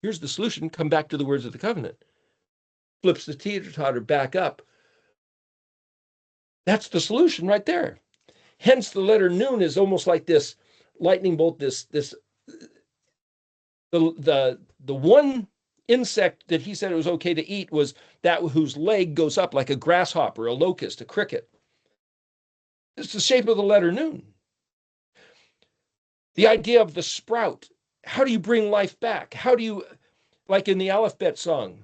here's the solution, come back to the words of the covenant. Flips the teeter-totter back up. That's the solution right there. Hence, the letter noon is almost like this lightning bolt. The one insect that he said it was okay to eat was that whose leg goes up like a grasshopper, a locust, a cricket. It's the shape of the letter noon. The idea of the sprout. How do you bring life back? How do you, like in the ALEF-BEIT song?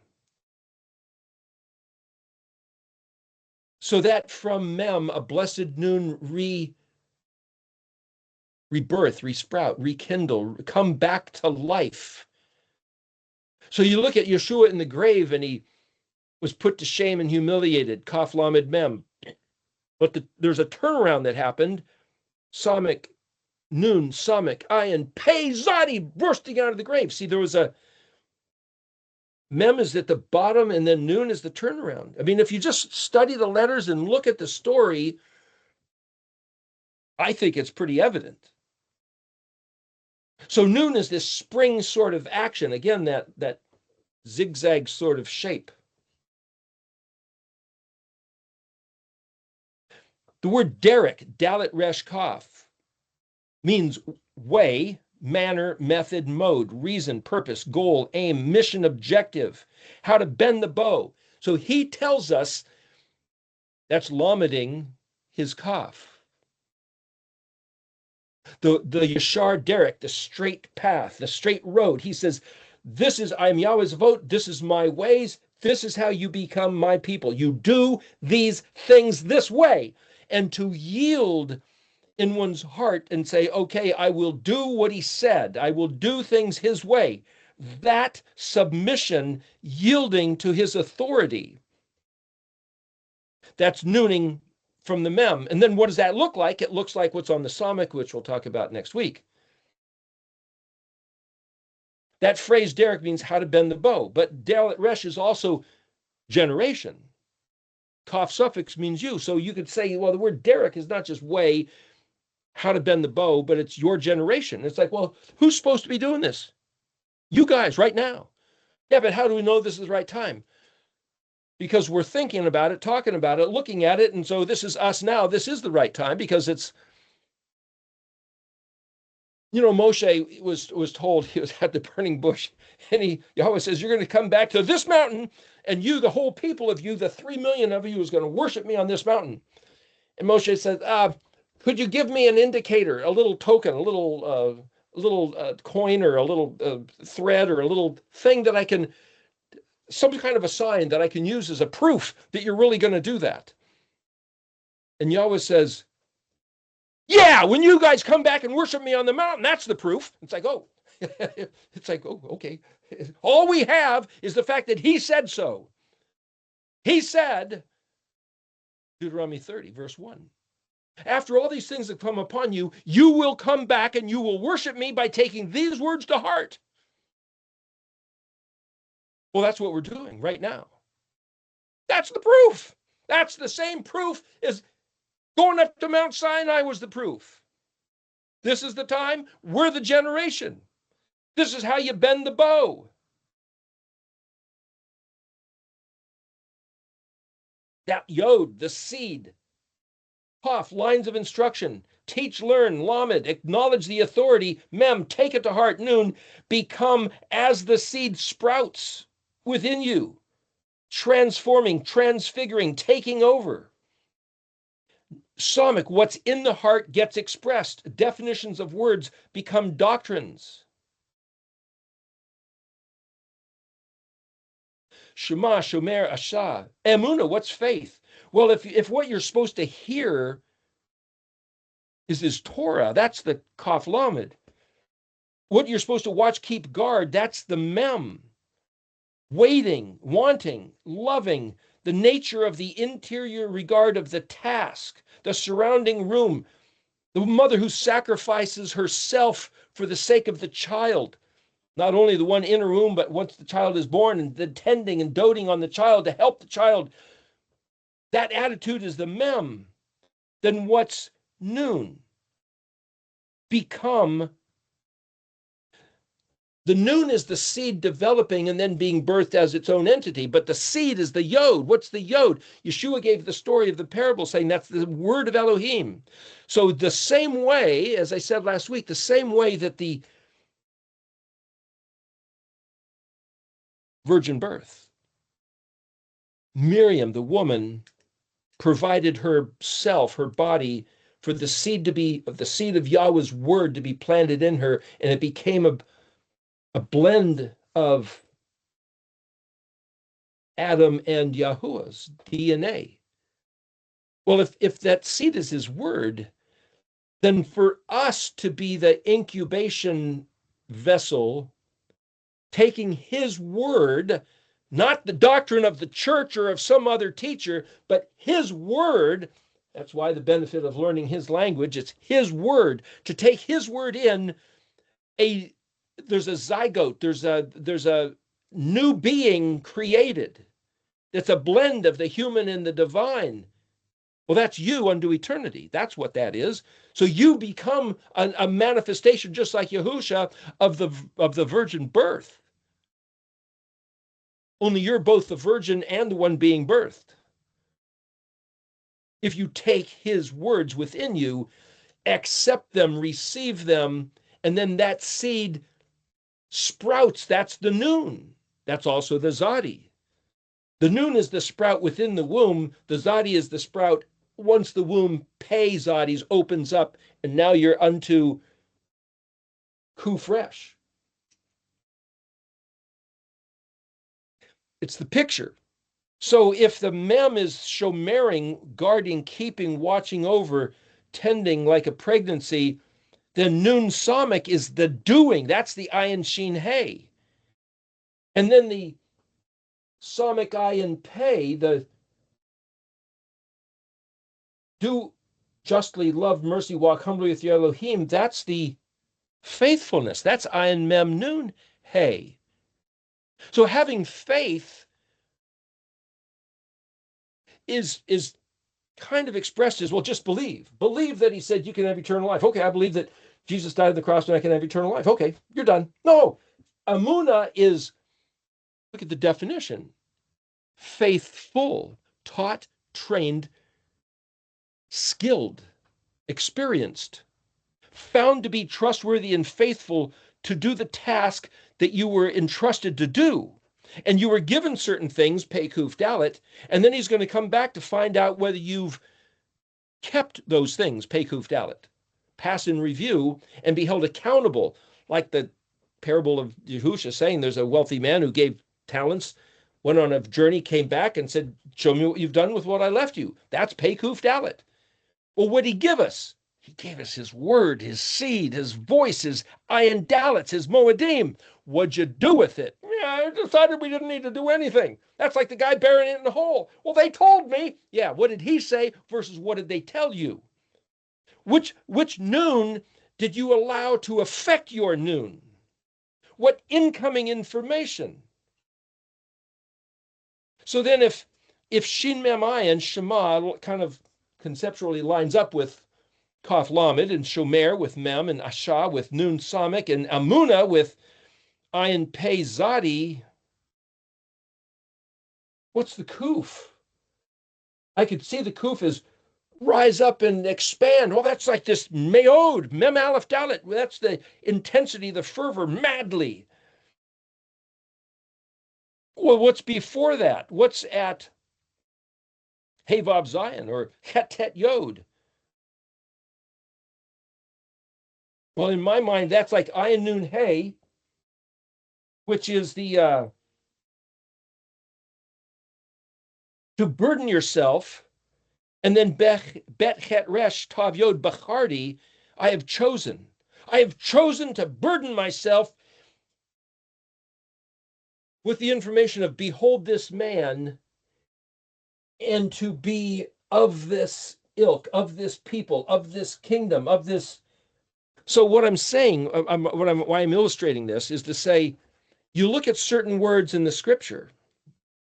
So that from Mem, a blessed noon rebirth, resprout, rekindle, come back to life. So you look at Yeshua in the grave, and he was put to shame and humiliated, Kaf Lamed Mem. But there's a turnaround that happened. Samik, Nun, Samik, Ayin, Pei, Zadi, bursting out of the grave. See, there was a Mem is at the bottom, and then Nun is the turnaround. I mean, if you just study the letters and look at the story, I think it's pretty evident. So Nun is this spring sort of action. Again, that zigzag sort of shape. The word derek, dalet resh kaf, means way, manner, method, mode, reason, purpose, goal, aim, mission, objective, how to bend the bow. So he tells us that's lamading his kaf. The Yashar derek, the straight path, the straight road. He says, this is, I'm Yahweh's vote, this is my ways, this is how you become my people. You do these things this way. And to yield in one's heart and say, okay, I will do what he said. I will do things his way. That submission, yielding to his authority. That's nooning from the mem. And then what does that look like? It looks like what's on the Samik, which we'll talk about next week. That phrase, derek, means how to bend the bow. But dalet resh is also generation. Kaf suffix means you. So you could say, well, the word derek is not just way, how to bend the bow, but it's your generation. It's like, well, who's supposed to be doing this? You guys right now. Yeah, but how do we know this is the right time? Because we're thinking about it, talking about it, looking at it, and so this is us now. This is the right time because it's, you know, Moshe was told, he was at the burning bush, and Yahweh says, you're going to come back to this mountain, and you, the whole people of you, the 3 million of you, is going to worship me on this mountain. And Moshe said, could you give me an indicator, a little token, a little coin or a little thread or a little thing that I can, some kind of a sign that I can use as a proof that you're really going to do that? And Yahweh says, yeah, when you guys come back and worship me on the mountain, that's the proof. It's like, oh, it's like, oh, okay. All we have is the fact that he said so. He said, Deuteronomy 30, verse 1. After all these things that come upon you, you will come back and you will worship me by taking these words to heart. Well, that's what we're doing right now. That's the proof. That's the same proof as going up to Mount Sinai was the proof. This is the time. We're the generation. This is how you bend the bow. That yod, the seed. Kaf, lines of instruction. Teach, learn. Lamed, acknowledge the authority. Mem, take it to heart. Nun, become as the seed sprouts within you, transforming, transfiguring, taking over. Samik, what's in the heart gets expressed. Definitions of words become doctrines. Shema, Shomer, Asha. Emuna, what's faith? Well, if what you're supposed to hear is Torah, that's the Kaf Lamed. What you're supposed to watch, keep guard, that's the Mem. Waiting, wanting, loving, the nature of the interior regard of the task, the surrounding room, the mother who sacrifices herself for the sake of the child, not only the one inner room, but once the child is born, and the tending and doting on the child to help the child. That attitude is the Mem. Then what's Nun? Become. The Nun is the seed developing and then being birthed as its own entity, but the seed is the Yod. What's the Yod? Yeshua gave the story of the parable saying that's the word of Elohim. So the same way, as I said last week, the same way that the virgin birth, Miriam, the woman, provided herself, her body, for the seed to be, the seed of Yahweh's word to be planted in her, and it became a blend of Adam and Yahuah's DNA. Well, if that seed is his word, then for us to be the incubation vessel, taking his word, not the doctrine of the church or of some other teacher, but his word. That's why the benefit of learning his language, it's his word. To take his word in, there's a zygote, there's a new being created. It's a blend of the human and the divine. Well, that's you unto eternity. That's what that is. So you become a manifestation, just like Yahusha, of the virgin birth. Only you're both the virgin and the one being birthed. If you take his words within you, accept them, receive them, and then that seed sprouts, that's the Nun. That's also the Zadi. The Nun is the sprout within the womb. The Zadi is the sprout once the womb pay Zadis opens up, and now you're unto Ku fresh. It's the picture. So if the Mem is shomering, guarding, keeping, watching over, tending like a pregnancy, then Nun Samik is the doing. That's the Ayin Shin Hey. And then the Samik Ayin Pei, the do justly, love, mercy, walk humbly with your Elohim, that's the faithfulness. That's Ayin Mem Nun Hey. So having faith is kind of expressed as, well, just believe. Believe that he said you can have eternal life. Okay, I believe that Jesus died on the cross and I can have eternal life. Okay, you're done. No, Amuna is, look at the definition, faithful, taught, trained, skilled, experienced, found to be trustworthy and faithful to do the task that you were entrusted to do. And you were given certain things, Pekuf Dalit, and then he's going to come back to find out whether you've kept those things, Pekuf Dalit, pass in review and be held accountable, like the parable of Yahushua saying there's a wealthy man who gave talents, went on a journey, came back and said, show me what you've done with what I left you. That's Pekuf Dalit. Well, what did he give us? He gave us his word, his seed, his voice, his ayin dalits, his moedim. What'd you do with it? Yeah, I decided we didn't need to do anything. That's like the guy burying it in the hole. Well, they told me. Yeah, what did he say versus what did they tell you? Which Nun did you allow to affect your Nun? What incoming information? So then if Shin Mem Ayin, Shema, kind of conceptually lines up with Kaf Lamed and Shomer with Mem and Asha with Nun Samik and Amuna with Ayin Pei Zadi, what's the Kuf? I could see the kufas rise up and expand. Well, that's like this meod, mem aleph dalet. That's the intensity, the fervor, madly. Well, what's before that? What's at Hey Vav Zion or Het Tet Yod? Well, in my mind, that's like Ayin Nun Hey, which is the to burden yourself, and then Bet Het Resh Tav Yod Bachardi, I have chosen. I have chosen to burden myself with the information of behold this man, and to be of this ilk, of this people, of this kingdom, of this. So what I'm saying, why I'm illustrating this is to say, you look at certain words in the scripture,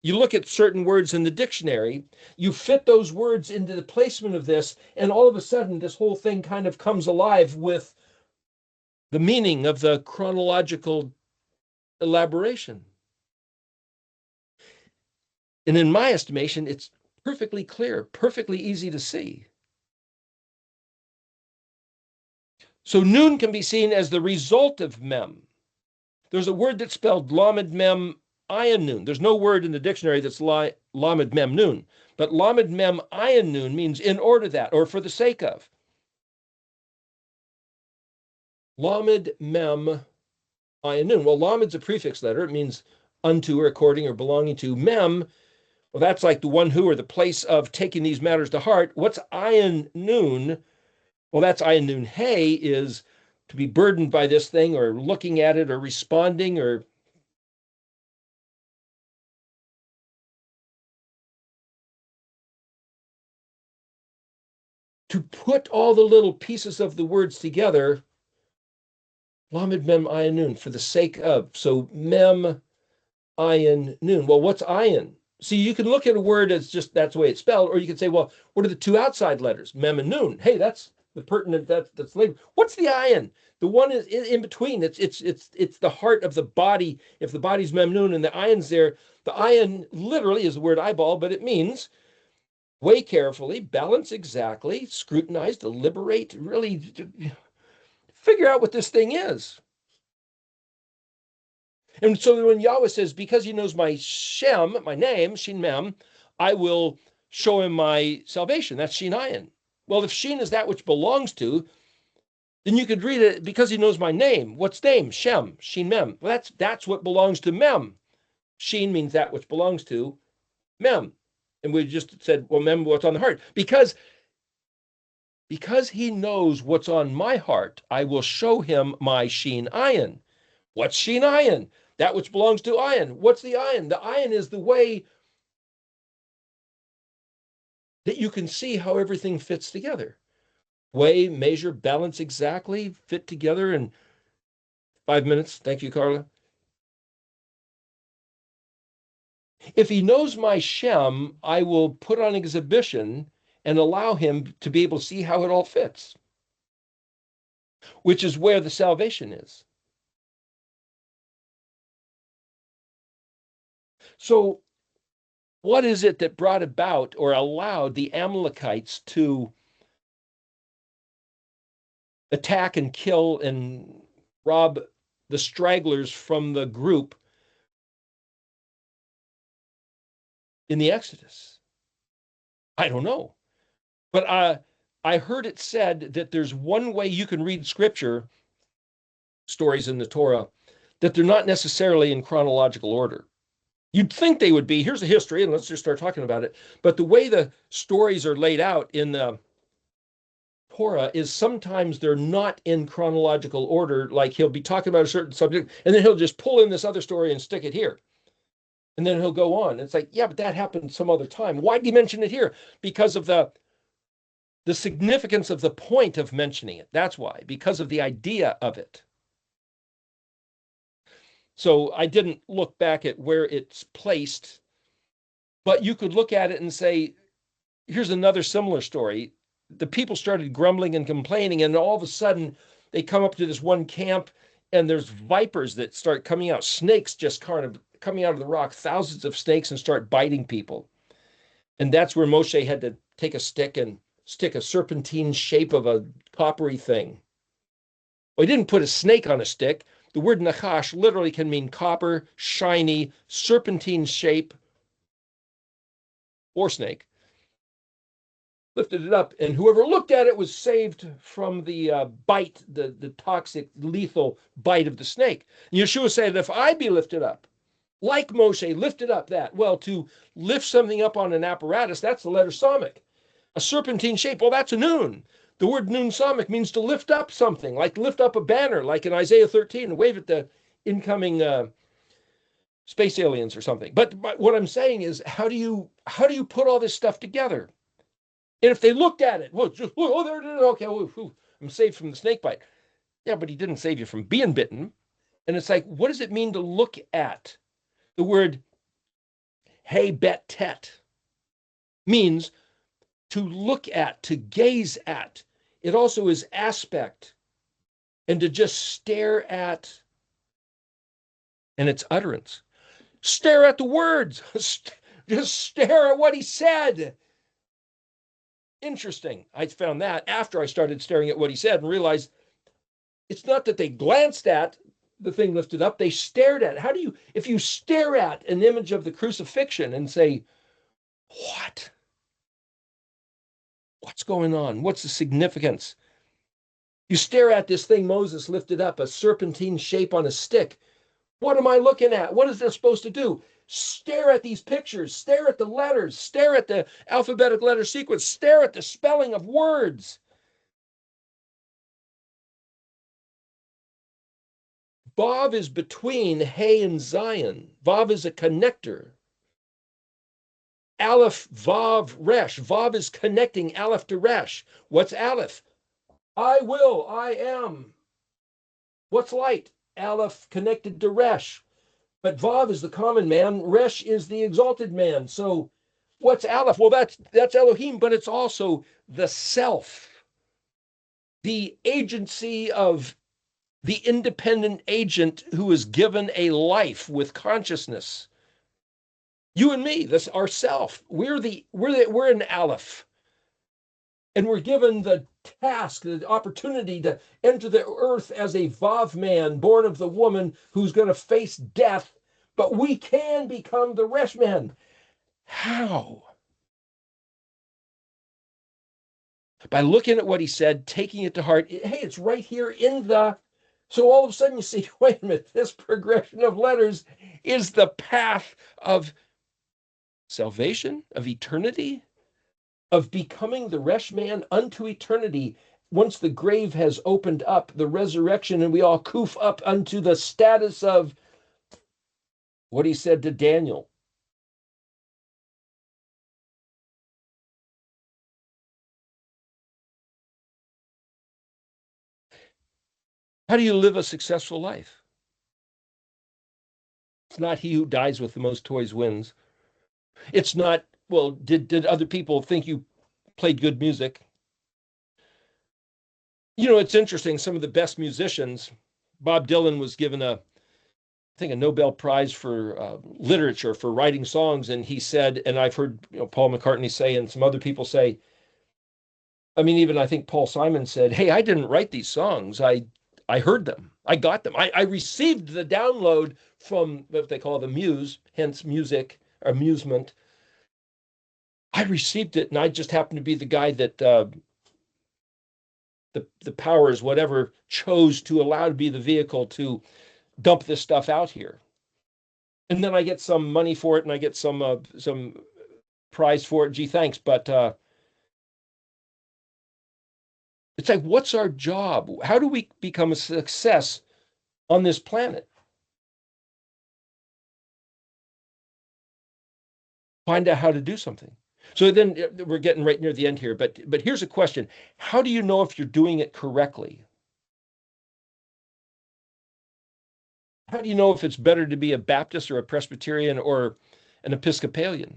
you look at certain words in the dictionary, you fit those words into the placement of this, and all of a sudden this whole thing kind of comes alive with the meaning of the chronological elaboration. And in my estimation, it's perfectly clear, perfectly easy to see. So nun can be seen as the result of mem. There's a word that's spelled lamed mem ayin nun. There's no word in the dictionary that's lamed mem nun, but lamed mem ayin nun means in order that, or for the sake of. Lamed mem ayin nun. Well, lamed's a prefix letter. It means unto or according or belonging to. Mem, well, that's like the one who or the place of taking these matters to heart. What's ayin nun? Well, that's ayin nun hey, is to be burdened by this thing or looking at it or responding or to put all the little pieces of the words together. Lamed mem ayin nun, for the sake of. So mem ayin nun. Well, what's ayin? See, you can look at a word as just that's the way it's spelled, or you can say, well, what are the two outside letters? Mem and nun. Hey, that's the pertinent, that's labor. What's the ayin? The one is in between. It's the heart of the body. If the body's mem nun and the ayin's there, the ayin literally is the word eyeball, but it means weigh carefully, balance exactly, scrutinize, deliberate, really figure out what this thing is. And so when Yahuah says, because he knows my Shem, my name, Shin Mem, I will show him my salvation. That's Shin Ayin. Well, if Shin is that which belongs to, then you could read it, because he knows my name. What's name? Shem, Shin Mem. Well, that's what belongs to Mem. Shin means that which belongs to Mem. And we just said, well, Mem, what's on the heart? Because he knows what's on my heart, I will show him my Shin Ayin. What's Shin Ayin? That which belongs to ayin. What's the ayin? The ayin is the way that you can see how everything fits together. Weigh, measure, balance exactly, fit together in 5 minutes. Thank you, Carla. If he knows my Shem, I will put on exhibition and allow him to be able to see how it all fits, which is where the salvation is. So what is it that brought about or allowed the Amalekites to attack and kill and rob the stragglers from the group in the Exodus? I don't know. But I heard it said that there's one way you can read scripture, stories in the Torah, that they're not necessarily in chronological order. You'd think they would be. Here's the history, and let's just start talking about it. But the way the stories are laid out in the Torah is sometimes they're not in chronological order. Like he'll be talking about a certain subject, and then he'll just pull in this other story and stick it here. And then he'll go on. It's like, yeah, but that happened some other time. Why did he mention it here? Because of the significance of the point of mentioning it. That's why, because of the idea of it. So I didn't look back at where it's placed, but you could look at it and say, here's another similar story. The people started grumbling and complaining, and all of a sudden they come up to this one camp, and there's vipers that start coming out, snakes just kind of coming out of the rock, thousands of snakes, and start biting people. And that's where Moshe had to take a stick and stick a serpentine shape of a coppery thing. Well, he didn't put a snake on a stick. The word nachash literally can mean copper, shiny, serpentine shape, or snake. Lifted it up, and whoever looked at it was saved from the bite, the toxic, lethal bite of the snake. And Yeshua said, if I be lifted up, like Moshe lifted up that, well, to lift something up on an apparatus, that's the letter Samech. A serpentine shape, well, that's a noon. The word noon Samech means to lift up something, like lift up a banner, like in Isaiah 13, and wave at the incoming space aliens or something. But what I'm saying is, how do you put all this stuff together? And if they looked at it, well, just look, oh, there it is. Okay, I'm saved from the snake bite. Yeah, but he didn't save you from being bitten. And it's like, what does it mean to look at? The word hey bet tet means to look at, to gaze at. It also is aspect, and to just stare at, and it's utterance. Stare at the words. Just stare at what he said. Interesting. I found that after I started staring at what he said and realized it's not that they glanced at the thing lifted up, they stared at it. How do you, if you stare at an image of the crucifixion and say, what? What's going on? What's the significance? You stare at this thing Moses lifted up, a serpentine shape on a stick. What am I looking at? What is this supposed to do? Stare at these pictures, stare at the letters, stare at the alphabetic letter sequence, stare at the spelling of words. Vav is between Hey and Zion. Vav is a connector. Aleph, Vav, Resh. Vav is connecting Aleph to Resh. What's Aleph? I will, I am. What's light? Aleph connected to Resh. But Vav is the common man. Resh is the exalted man. So what's Aleph? Well, that's Elohim, but it's also the self, the agency of the independent agent who is given a life with consciousness. You and me, this ourself. We're an Aleph, and we're given the task, the opportunity to enter the earth as a Vav man, born of the woman who's going to face death. But we can become the Resh man. How? By looking at what he said, taking it to heart. Hey, it's right here in the. So all of a sudden you see, wait a minute, this progression of letters is the path of salvation, of eternity, of becoming the Resh man unto eternity. Once the grave has opened up, the resurrection, and we all coof up unto the status of what he said to Daniel. How do you live a successful life? It's not he who dies with the most toys wins. It's not, well, did other people think you played good music? You know, it's interesting. Some of the best musicians, Bob Dylan was given I think, a Nobel Prize for literature for writing songs, and he said, and I've heard Paul McCartney say, and some other people say, I mean, even I think Paul Simon said, "Hey, I didn't write these songs. I heard them. I got them. I received the download from what they call the muse, hence music, amusement. I received it, and I just happened to be the guy that the powers, whatever, chose to allow to be the vehicle to dump this stuff out here. And then I get some money for it, and I get some prize for it. Gee, thanks. But it's like, what's our job? How do we become a success on this planet? Find out how to do something. So then we're getting right near the end here. But here's a question: how do you know if you're doing it correctly? How do you know if it's better to be a Baptist or a Presbyterian or an Episcopalian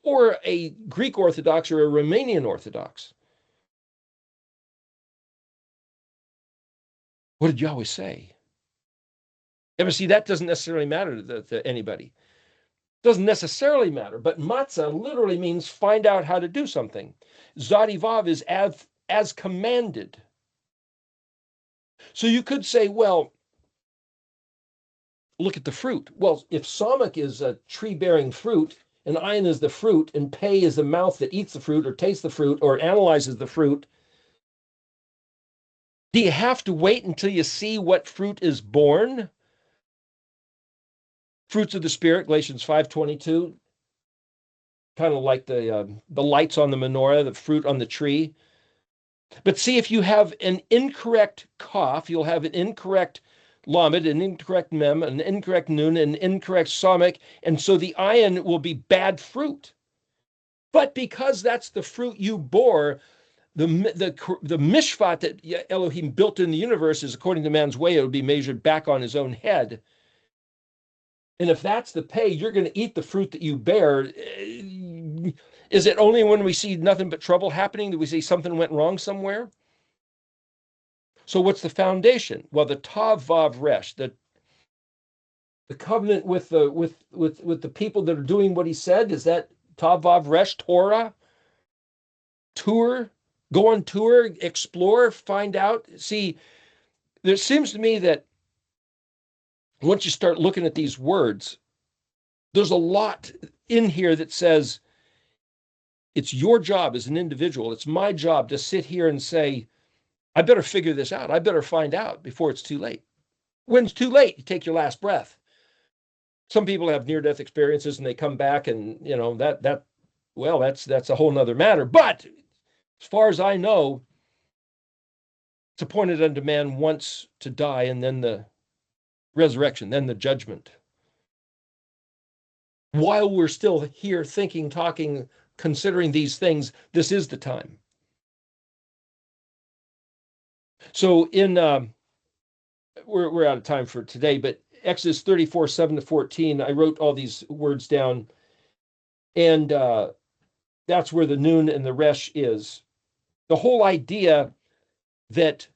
or a Greek Orthodox or a Romanian Orthodox? What did you always say? Ever see, that doesn't necessarily matter to anybody. Doesn't necessarily matter, but matzah literally means find out how to do something. Zadivav is as commanded. So you could say, well, look at the fruit. Well, if samach is a tree-bearing fruit, and ayin is the fruit, and pei is the mouth that eats the fruit or tastes the fruit or analyzes the fruit, do you have to wait until you see what fruit is born? Fruits of the Spirit, Galatians 5:22, kind of like the lights on the menorah, the fruit on the tree. But see, if you have an incorrect kaf, you'll have an incorrect lamed, an incorrect mem, an incorrect nun, an incorrect samach, and so the ayin will be bad fruit. But because that's the fruit you bore, the mishpat that Elohim built in the universe is according to man's way, it will be measured back on his own head. And if that's the pay, you're going to eat the fruit that you bear. Is it only when we see nothing but trouble happening that we see something went wrong somewhere? So what's the foundation? Well, the tav vav resh, the covenant with the people that are doing what he said, is that tav vav resh, Torah, tour, go on tour, explore, find out. See, there seems to me that once you start looking at these words, there's a lot in here that says it's your job as an individual. It's my job to sit here and say, I better figure this out. I better find out before it's too late. When it's too late, you take your last breath. Some people have near-death experiences and they come back and, that's a whole nother matter. But as far as I know, it's appointed unto man once to die and then the resurrection, then the judgment. While we're still here thinking, talking, considering these things, this is the time. So we're out of time for today, but Exodus 34, 7-14, I wrote all these words down, and that's where the nun and the resh is. The whole idea that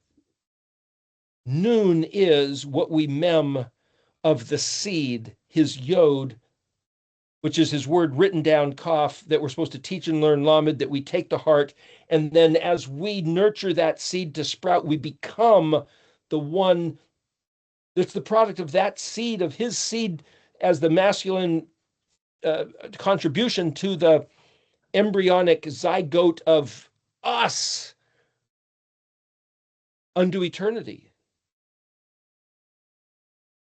nun is what we mem of the seed, his yod, which is his word written down, kaf, that we're supposed to teach and learn, lamed, that we take to heart. And then as we nurture that seed to sprout, we become the one that's the product of that seed, of his seed as the masculine contribution to the embryonic zygote of us unto eternity.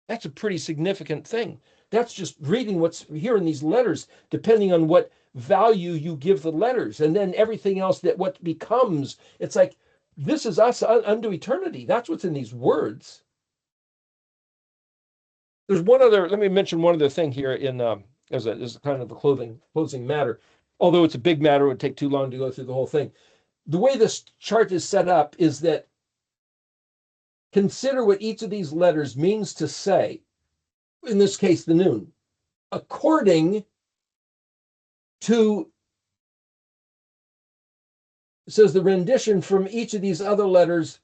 That's a pretty significant thing. That's just reading what's here in these letters, depending on what value you give the letters, and then everything else that what becomes. It's like, this is us unto eternity. That's what's in these words. There's one other, let me mention one other thing here in as a kind of a closing matter. Although it's a big matter, it would take too long to go through the whole thing. The way this chart is set up is that consider what each of these letters means to say, in this case, the nun, according to, says the rendition from each of these other letters,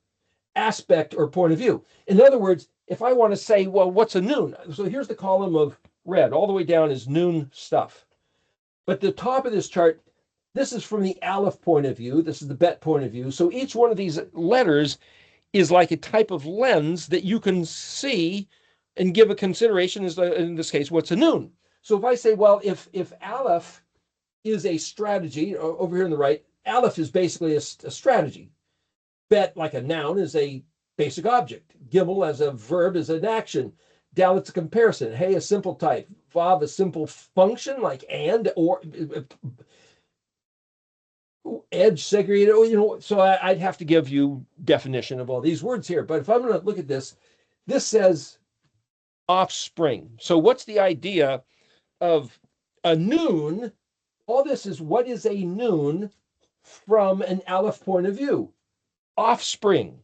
aspect or point of view. In other words, if I want to say, well, what's a nun? So here's the column of red. All the way down is nun stuff. But the top of this chart, this is from the aleph point of view. This is the bet point of view. So each one of these letters is like a type of lens that you can see and give a consideration as in this case, what's a nun? So if I say, well, if aleph is a strategy, over here on the right, aleph is basically a strategy. Bet, like a noun, is a basic object. Gimel as a verb is an action. Dalet's a comparison. Hey, a simple type. Vav, a simple function like and, or edge, segregated. So I'd have to give you definition of all these words here. But if I'm going to look at this, this says offspring. So what's the idea of a nun? All this is, what is a nun from an aleph point of view? Offspring.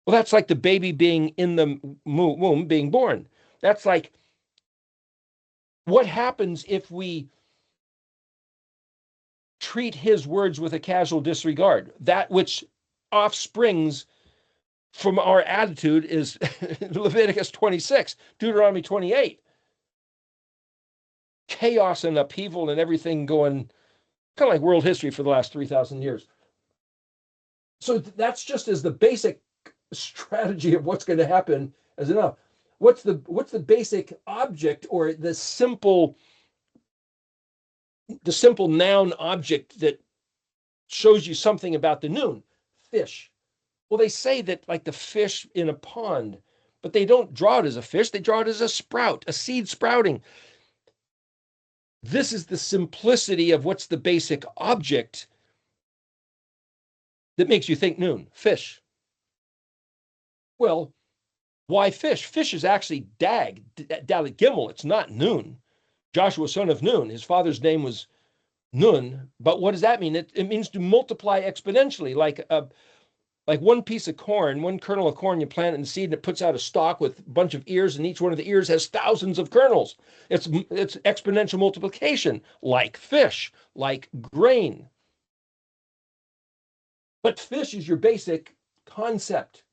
Well, that's like the baby being in the womb being born. That's like, what happens if we treat his words with a casual disregard? That which offsprings from our attitude is Leviticus 26, Deuteronomy 28. chaos and upheaval and everything going kind of like world history for the last 3,000 years. So that's just as the basic strategy of what's going to happen as enough. What's the basic object or the simple noun object that shows you something about the noon? Fish. Well, they say that like the fish in a pond, but they don't draw it as a fish. They draw it as a sprout, a seed sprouting. This is the simplicity of what's the basic object that makes you think noon, fish. Well, why fish? Fish is actually Dag, Dalet Gimel. It's not Nun. Joshua, son of Nun. His father's name was Nun. But what does that mean? It means to multiply exponentially, like one piece of corn, one kernel of corn, you plant it in the seed and it puts out a stalk with a bunch of ears, and each one of the ears has thousands of kernels. It's exponential multiplication, like fish, like grain. But fish is your basic concept.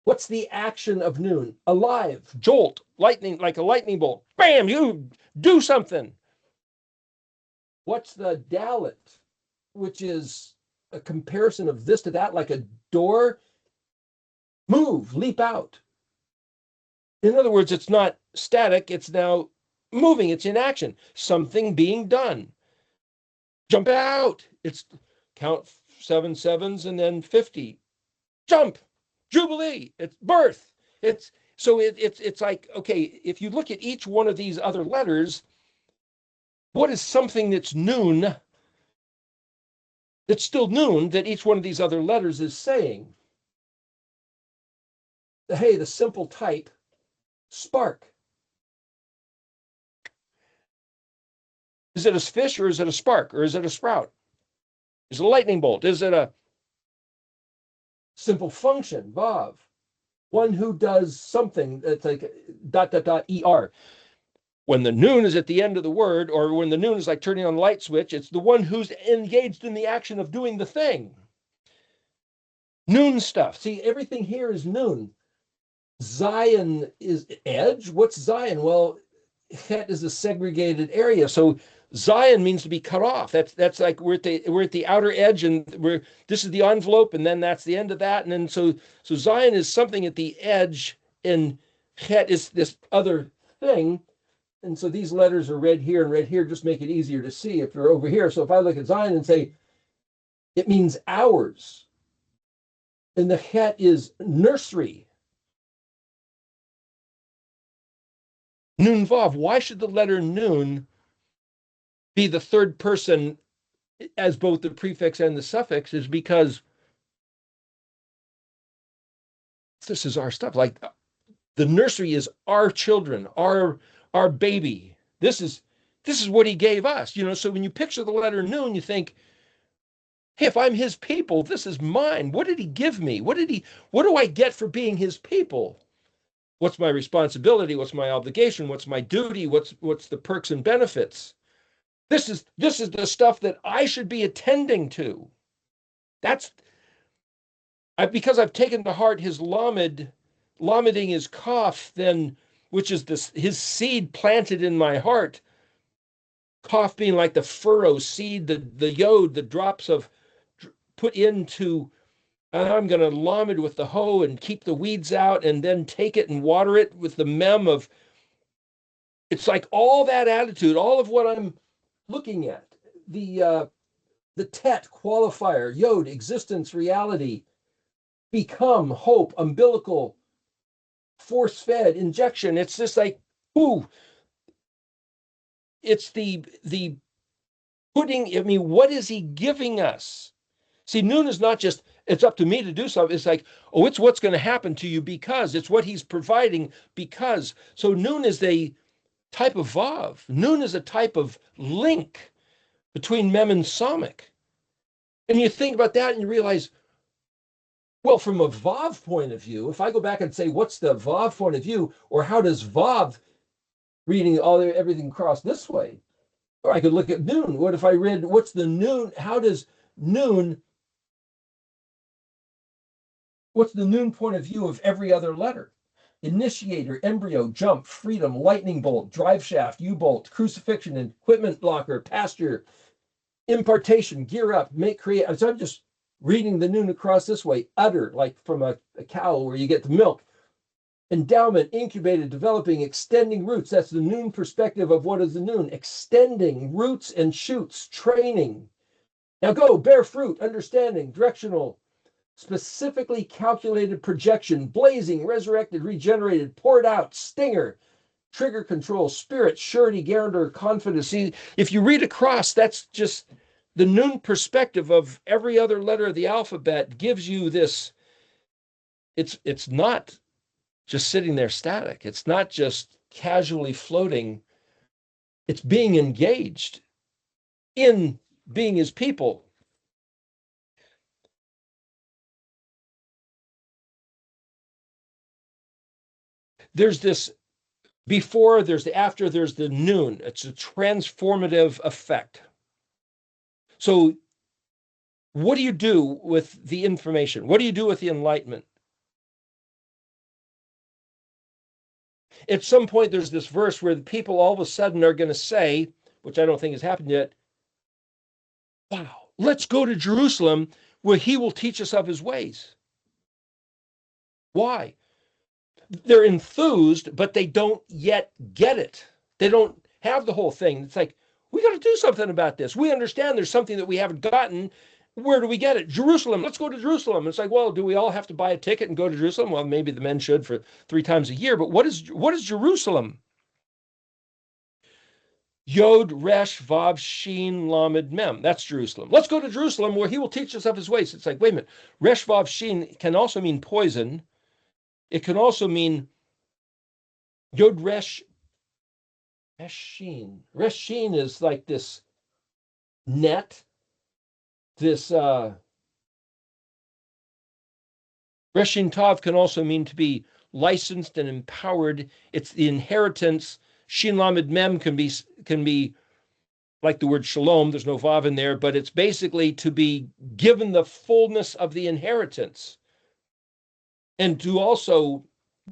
What's the action of noon? Alive, jolt, lightning, like a lightning bolt. Bam, you do something. What's the Dalet, which is a comparison of this to that, like a door? Move, leap out. In other words, it's not static, it's now moving, it's in action. Something being done. Jump out. It's count 7 sevens and then 50. Jump. Jubilee, it's birth. It's like, okay, if you look at each one of these other letters, what is something that's noon, that's still noon, that each one of these other letters is saying? Hey, the simple type, spark. Is it a fish or is it a spark or is it a sprout? Is it a lightning bolt? Is it a simple function, vav? One who does something that's like ... er. When the noon is at the end of the word, or when the noon is like turning on the light switch, it's the one who's engaged in the action of doing the thing. Noon stuff. See, everything here is noon. Zion is edge. What's Zion? Well, Het is a segregated area. So Zion means to be cut off. That's like we're at the outer edge, and this is the envelope, and then that's the end of that. And then so Zion is something at the edge, and Het is this other thing. And so these letters are read here and read here, just make it easier to see if you're over here. So if I look at Zion and say it means hours, and the Het is nursery. Nun Vav. Why should the letter Nun be the third person as both the prefix and the suffix? Is because this is our stuff. Like the nursery is our children, our baby. This is what he gave us. So when you picture the letter Nun, you think, hey, if I'm his people, this is mine. What did he give me? What do I get for being his people? What's my responsibility? What's my obligation? What's my duty? What's the perks and benefits? This is the stuff that I should be attending to. Because I've taken to heart his lamed, lameding his kaf, then, which is his seed planted in my heart. Kaf being like the furrow, seed, the yod, the drops of put into. I'm going to lamed with the hoe and keep the weeds out, and then take it and water it with the mem of. It's like all that attitude, all of what I'm looking at, the tet qualifier, yod, existence, reality, become, hope, umbilical, force-fed, injection. It's just like, ooh, it's the putting, what is he giving us? See, noon is not just, it's up to me to do something. It's like, oh, it's what's going to happen to you because it's what he's providing because. So noon is a type of vav. Noon is a type of link between mem and samic. And you think about that and you realize, well, from a vav point of view, if I go back and say, what's the vav point of view, or how does vav reading everything cross this way? Or I could look at noon. What if I read, what's the noon? How does noon, what's the noon point of view of every other letter? initiator, embryo, jump, freedom, lightning bolt, drive shaft, U-bolt, crucifixion, equipment blocker, pasture, impartation, gear up, make, create. So I'm just reading the noon across this way. Udder, like from a cow where you get the milk. Endowment, incubated, developing, extending roots. That's the noon perspective of what is the noon. Extending roots and shoots, training. Now go, bear fruit, understanding, directional, specifically calculated projection, blazing, resurrected, regenerated, poured out, stinger, trigger control, spirit, surety, guarantor, confidence. See, if you read across, that's just the noon perspective of every other letter of the alphabet gives you this. It's not just sitting there static. It's not just casually floating. It's being engaged in being his people. There's this before, there's the after, there's the noon. It's a transformative effect. So what do you do with the information? What do you do with the enlightenment? At some point, there's this verse where the people all of a sudden are going to say, which I don't think has happened yet, wow, let's go to Jerusalem where he will teach us of his ways. Why? They're enthused, but they don't yet get it. They don't have the whole thing. It's like, we got to do something about this. We understand there's something that we haven't gotten. Where do we get it? Jerusalem. Let's go to Jerusalem. It's like, well, do we all have to buy a ticket and go to Jerusalem? Well, maybe the men should for 3 times a year. But what is Jerusalem? Yod, Resh, Vav, Shin, Lamed, Mem. That's Jerusalem. Let's go to Jerusalem where he will teach us of his ways. It's like, wait a minute. Resh, Vav, Shin can also mean poison. It can also mean Yod, Resh, Shin. Resh, Shin is like this net, this Reshin Tav can also mean to be licensed and empowered. It's the inheritance. Shin Lamed Mem can be like the word shalom. There's no vav in there, but it's basically to be given the fullness of the inheritance, and to also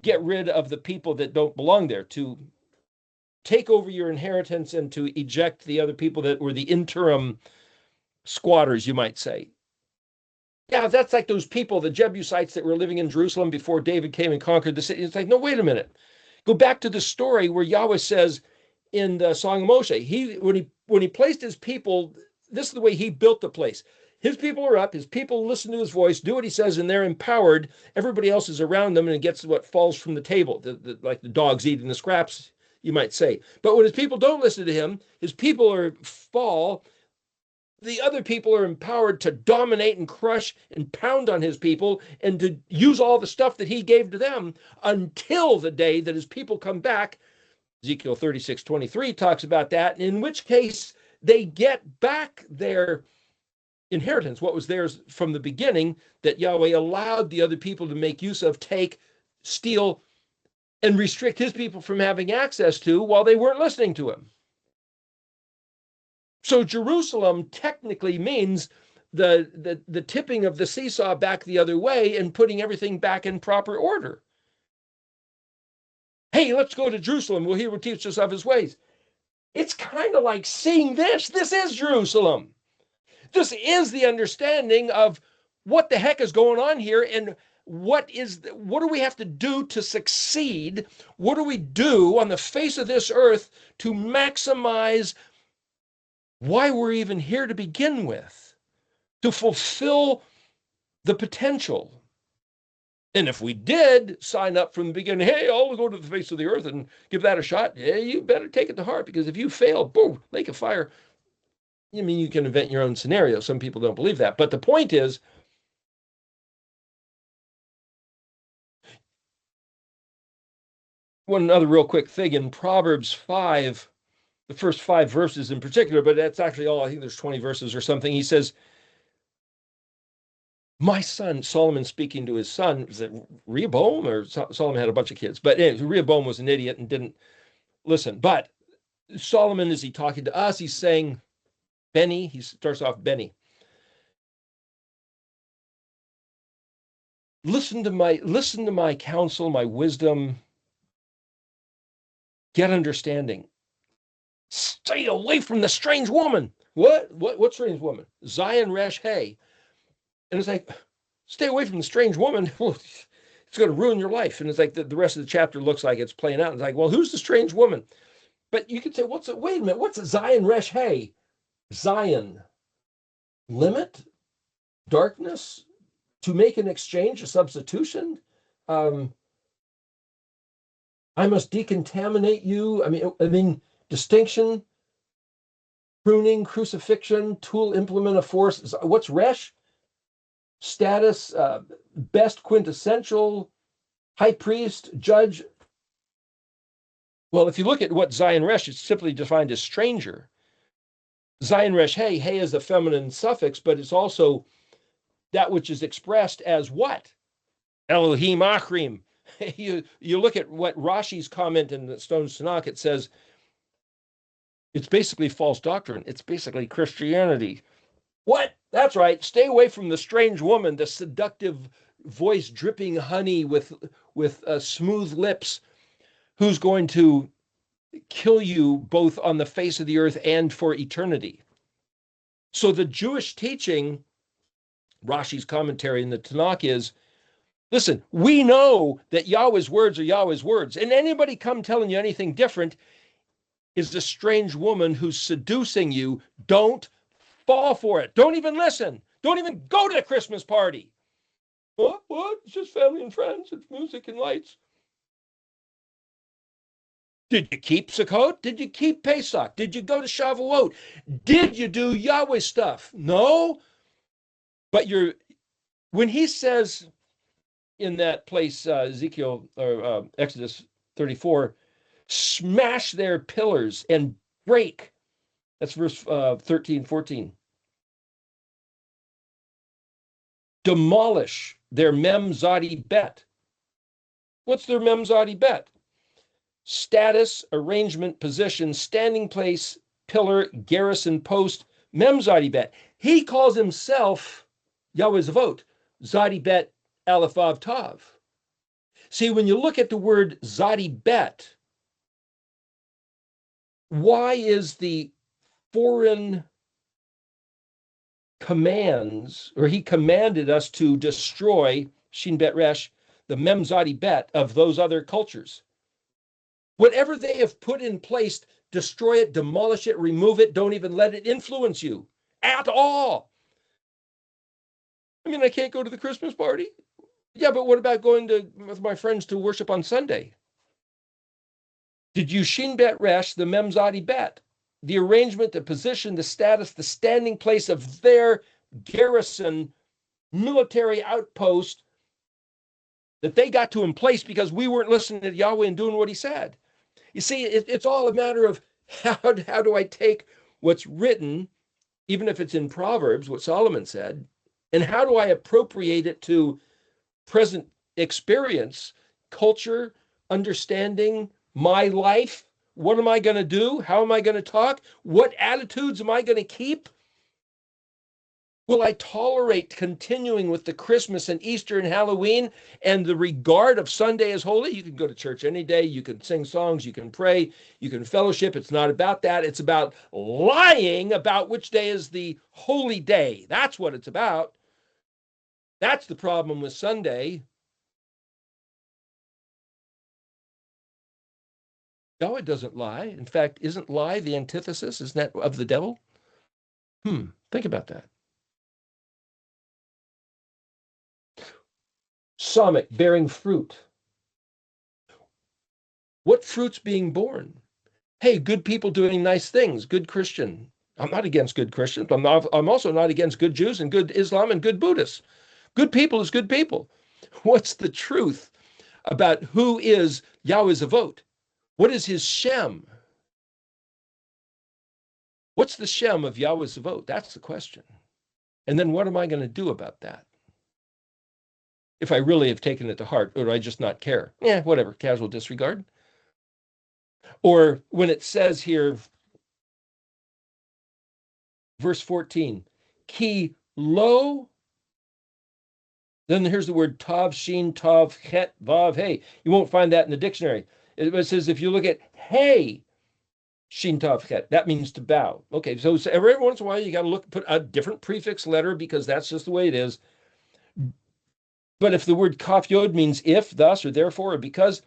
get rid of the people that don't belong there, to take over your inheritance and to eject the other people that were the interim squatters, you might say. Yeah, that's like those people, the Jebusites that were living in Jerusalem before David came and conquered the city. It's like, no, wait a minute. Go back to the story where Yahweh says in the Song of Moshe, when he placed his people, this is the way he built the place. His people are up, his people listen to his voice, do what he says, and they're empowered. Everybody else is around them, and it gets what falls from the table, like the dogs eating the scraps, you might say. But when his people don't listen to him, his people fall. The other people are empowered to dominate and crush and pound on his people and to use all the stuff that he gave to them until the day that his people come back. Ezekiel 36:23 talks about that, in which case they get back their inheritance, what was theirs from the beginning, that Yahweh allowed the other people to make use of, take, steal, and restrict his people from having access to while they weren't listening to him. So Jerusalem technically means the tipping of the seesaw back the other way and putting everything back in proper order. Hey, let's go to Jerusalem where he will teach us of his ways. It's kind of like seeing this. This is Jerusalem. This is the understanding of what the heck is going on here, and what do we have to do to succeed? What do we do on the face of this earth to maximize why we're even here to begin with, to fulfill the potential? And if we did sign up from the beginning, hey, I'll go to the face of the earth and give that a shot, yeah, you better take it to heart, because if you fail, boom, lake of fire. I mean, you can invent your own scenario. Some people don't believe that. But the point is, one other real quick thing in Proverbs 5, the first 5 verses in particular, but that's actually all, I think there's 20 verses or something. He says, my son, Solomon speaking to his son, was it Rehoboam, or Solomon had a bunch of kids, but anyway, Rehoboam was an idiot and didn't listen. But Solomon, is he talking to us? He's saying, Benny, he starts off, Benny, Listen to my counsel, my wisdom, get understanding. Stay away from the strange woman. What strange woman? Zion Resh Hay. And it's like, stay away from the strange woman. It's going to ruin your life. And it's like the rest of the chapter looks like it's playing out. It's like, well, who's the strange woman? But you could say, wait a minute, what's a Zion Resh Hay? Zion, limit, darkness, to make an exchange, a substitution. I must decontaminate you. I mean, distinction, pruning, crucifixion, tool, implement of force. What's Resh? Status, best quintessential, high priest, judge. Well, if you look at what Zion Resh, it's simply defined as stranger. Zion Resh Hey, Hey is the feminine suffix, but it's also that which is expressed as what? Elohim Achrim. You look at what Rashi's comment in the Stone's Tanakh, it says it's basically false doctrine. It's basically Christianity. What? That's right. Stay away from the strange woman, the seductive voice dripping honey with smooth lips, who's going to kill you both on the face of the earth and for eternity. So the Jewish teaching, Rashi's commentary in the Tanakh is, listen, we know that Yahweh's words are Yahweh's words, and anybody come telling you anything different is a strange woman who's seducing you. Don't fall for it. Don't even listen. Don't even go to the Christmas party. What? It's just family and friends. It's music and lights. Did you keep Sukkot? Did you keep Pesach? Did you go to Shavuot? Did you do Yahweh stuff? No. But when he says in that place, Ezekiel or Exodus 34, smash their pillars and break. That's verse 13, 14. Demolish their Mem Zadi Bet. What's their Mem Zadi Bet? Status, arrangement, position, standing place, pillar, garrison, post, Mem Zadi Bet. He calls himself Yahweh Zavot, Zadi Bet ALEF-TAV. See, when you look at the word Zadi Bet, why is the foreign commands, or he commanded us to destroy Shin Bet Resh, the Mem Zadi Bet of those other cultures? Whatever they have put in place, destroy it, demolish it, remove it, don't even let it influence you at all. I mean, I can't go to the Christmas party. Yeah, but what about going with my friends to worship on Sunday? Did you Shin Bet Resh, the Mem Zadi Bet? The arrangement, the position, the status, the standing place of their garrison, military outpost that they got to in place because we weren't listening to Yahweh and doing what he said. You see, it's all a matter of how do I take what's written, even if it's in Proverbs, what Solomon said, and how do I appropriate it to present experience, culture, understanding, my life? What am I going to do? How am I going to talk? What attitudes am I going to keep? Will I tolerate continuing with the Christmas and Easter and Halloween and the regard of Sunday as holy? You can go to church any day. You can sing songs. You can pray. You can fellowship. It's not about that. It's about lying about which day is the holy day. That's what it's about. That's the problem with Sunday. Yahweh doesn't lie. In fact, isn't lie the antithesis? Isn't that of the devil? Think about that. Samik, bearing fruit. What fruit's being born? Hey, good people doing nice things, good Christian. I'm not against good Christians. I'm also not against good Jews and good Islam and good Buddhists. Good people is good people. What's the truth about who is Yahweh Zavot? What is his Shem? What's the Shem of Yahweh Zavot? That's the question. And then what am I going to do about that? If I really have taken it to heart, or do I just not care? Whatever, casual disregard. Or when it says here, verse 14, Ki lo Then here's the word tav, shin, tav, het, vav, hey. You won't find that in the dictionary. It says if you look at hey, shin, tav, het, that means to bow. Okay, so every once in a while you got to put a different prefix letter because that's just the way it is. But if the word kaf yod means if, thus, or therefore, or because,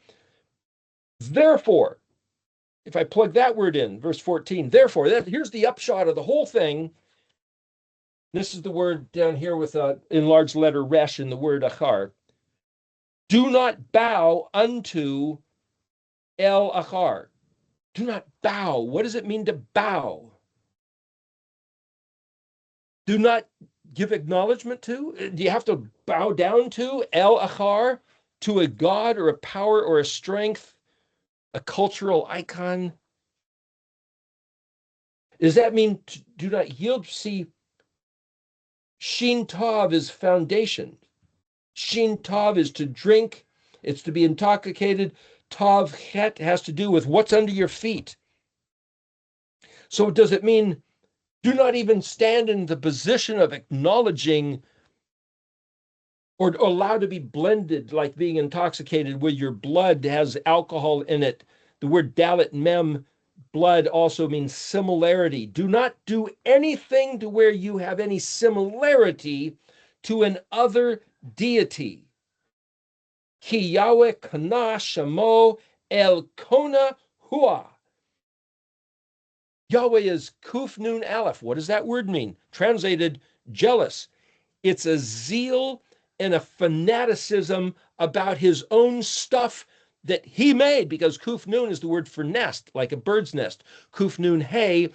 therefore, if I plug that word in, verse 14, therefore, here's the upshot of the whole thing. This is the word down here with a enlarged letter resh in the word achar. Do not bow unto el achar. Do not bow. What does it mean to bow? Do not give acknowledgement to? Do you have to bow down to el achar, to a god or a power or a strength, a cultural icon? Does that mean do not yield? See, shin tav is foundation. Shin tav is to drink. It's to be intoxicated. Tav het has to do with what's under your feet. So does it mean do not even stand in the position of acknowledging or allowed to be blended, like being intoxicated where your blood has alcohol in it? The word dalit mem, blood, also means similarity. Do not do anything to where you have any similarity to an other deity. Ki Yahweh kana shamo el kona hua. Yahweh is kuf nun aleph. What does that word mean? Translated, jealous. It's a zeal and a fanaticism about his own stuff that he made, because kuf nun is the word for nest, like a bird's nest. Kuf nun hey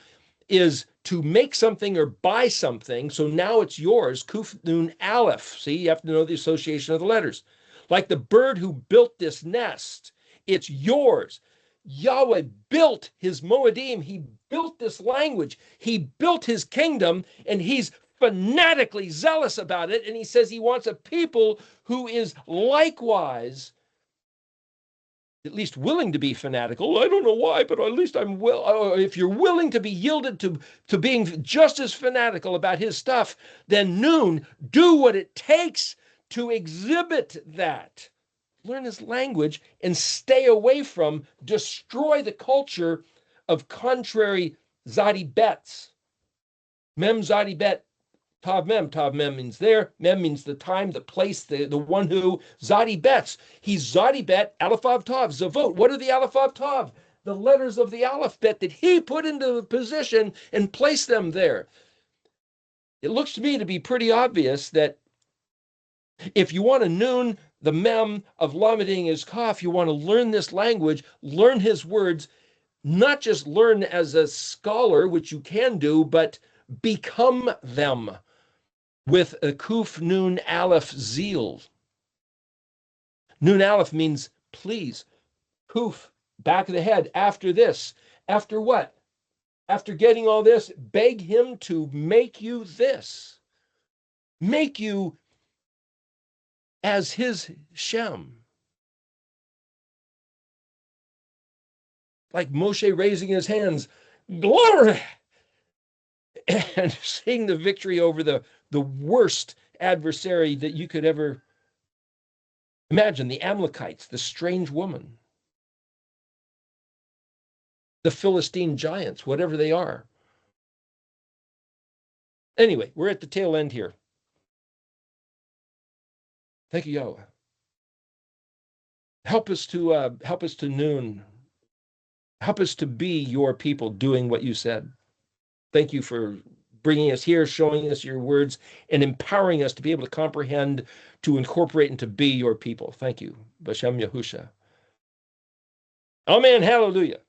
is to make something or buy something, so now it's yours. Kuf nun aleph. See, you have to know the association of the letters. Like the bird who built this nest, it's yours. Yahweh built his Moedim. He built this language. He built his kingdom, and he's fanatically zealous about it. And he says he wants a people who is likewise at least willing to be fanatical. I don't know why, but at least I'm if you're willing to be yielded to being just as fanatical about his stuff, then noon, do what it takes to exhibit that. Learn his language and stay away from, destroy the culture of contrary zadi bets. Mem zadi bet, tav mem. Tav mem means there. Mem means the time, the place, the one who. Zadi bets. He's zadi bet, aleph-tav, zavot. What are the aleph-tav? The letters of the aleph-bet that he put into position and placed them there. It looks to me to be pretty obvious that if you want to noon the mem of lamading is kaf, you want to learn this language, learn his words, not just learn as a scholar, which you can do, but become them with a kuf nun aleph zeal. Nun aleph means please. Kuf, back of the head, after this. After what? After getting all this, beg him to make you this. Make you as his Shem. Like Moshe raising his hands, glory, and seeing the victory over the worst adversary that you could ever imagine, the Amalekites, the strange woman, the Philistine giants, whatever they are. Anyway, we're at the tail end here. Thank you, Yahuah. Help us to noon. Help us to be your people doing what you said. Thank you for bringing us here, showing us your words, and empowering us to be able to comprehend, to incorporate, and to be your people. Thank you. B'Shem Yahusha. Amen. Hallelujah.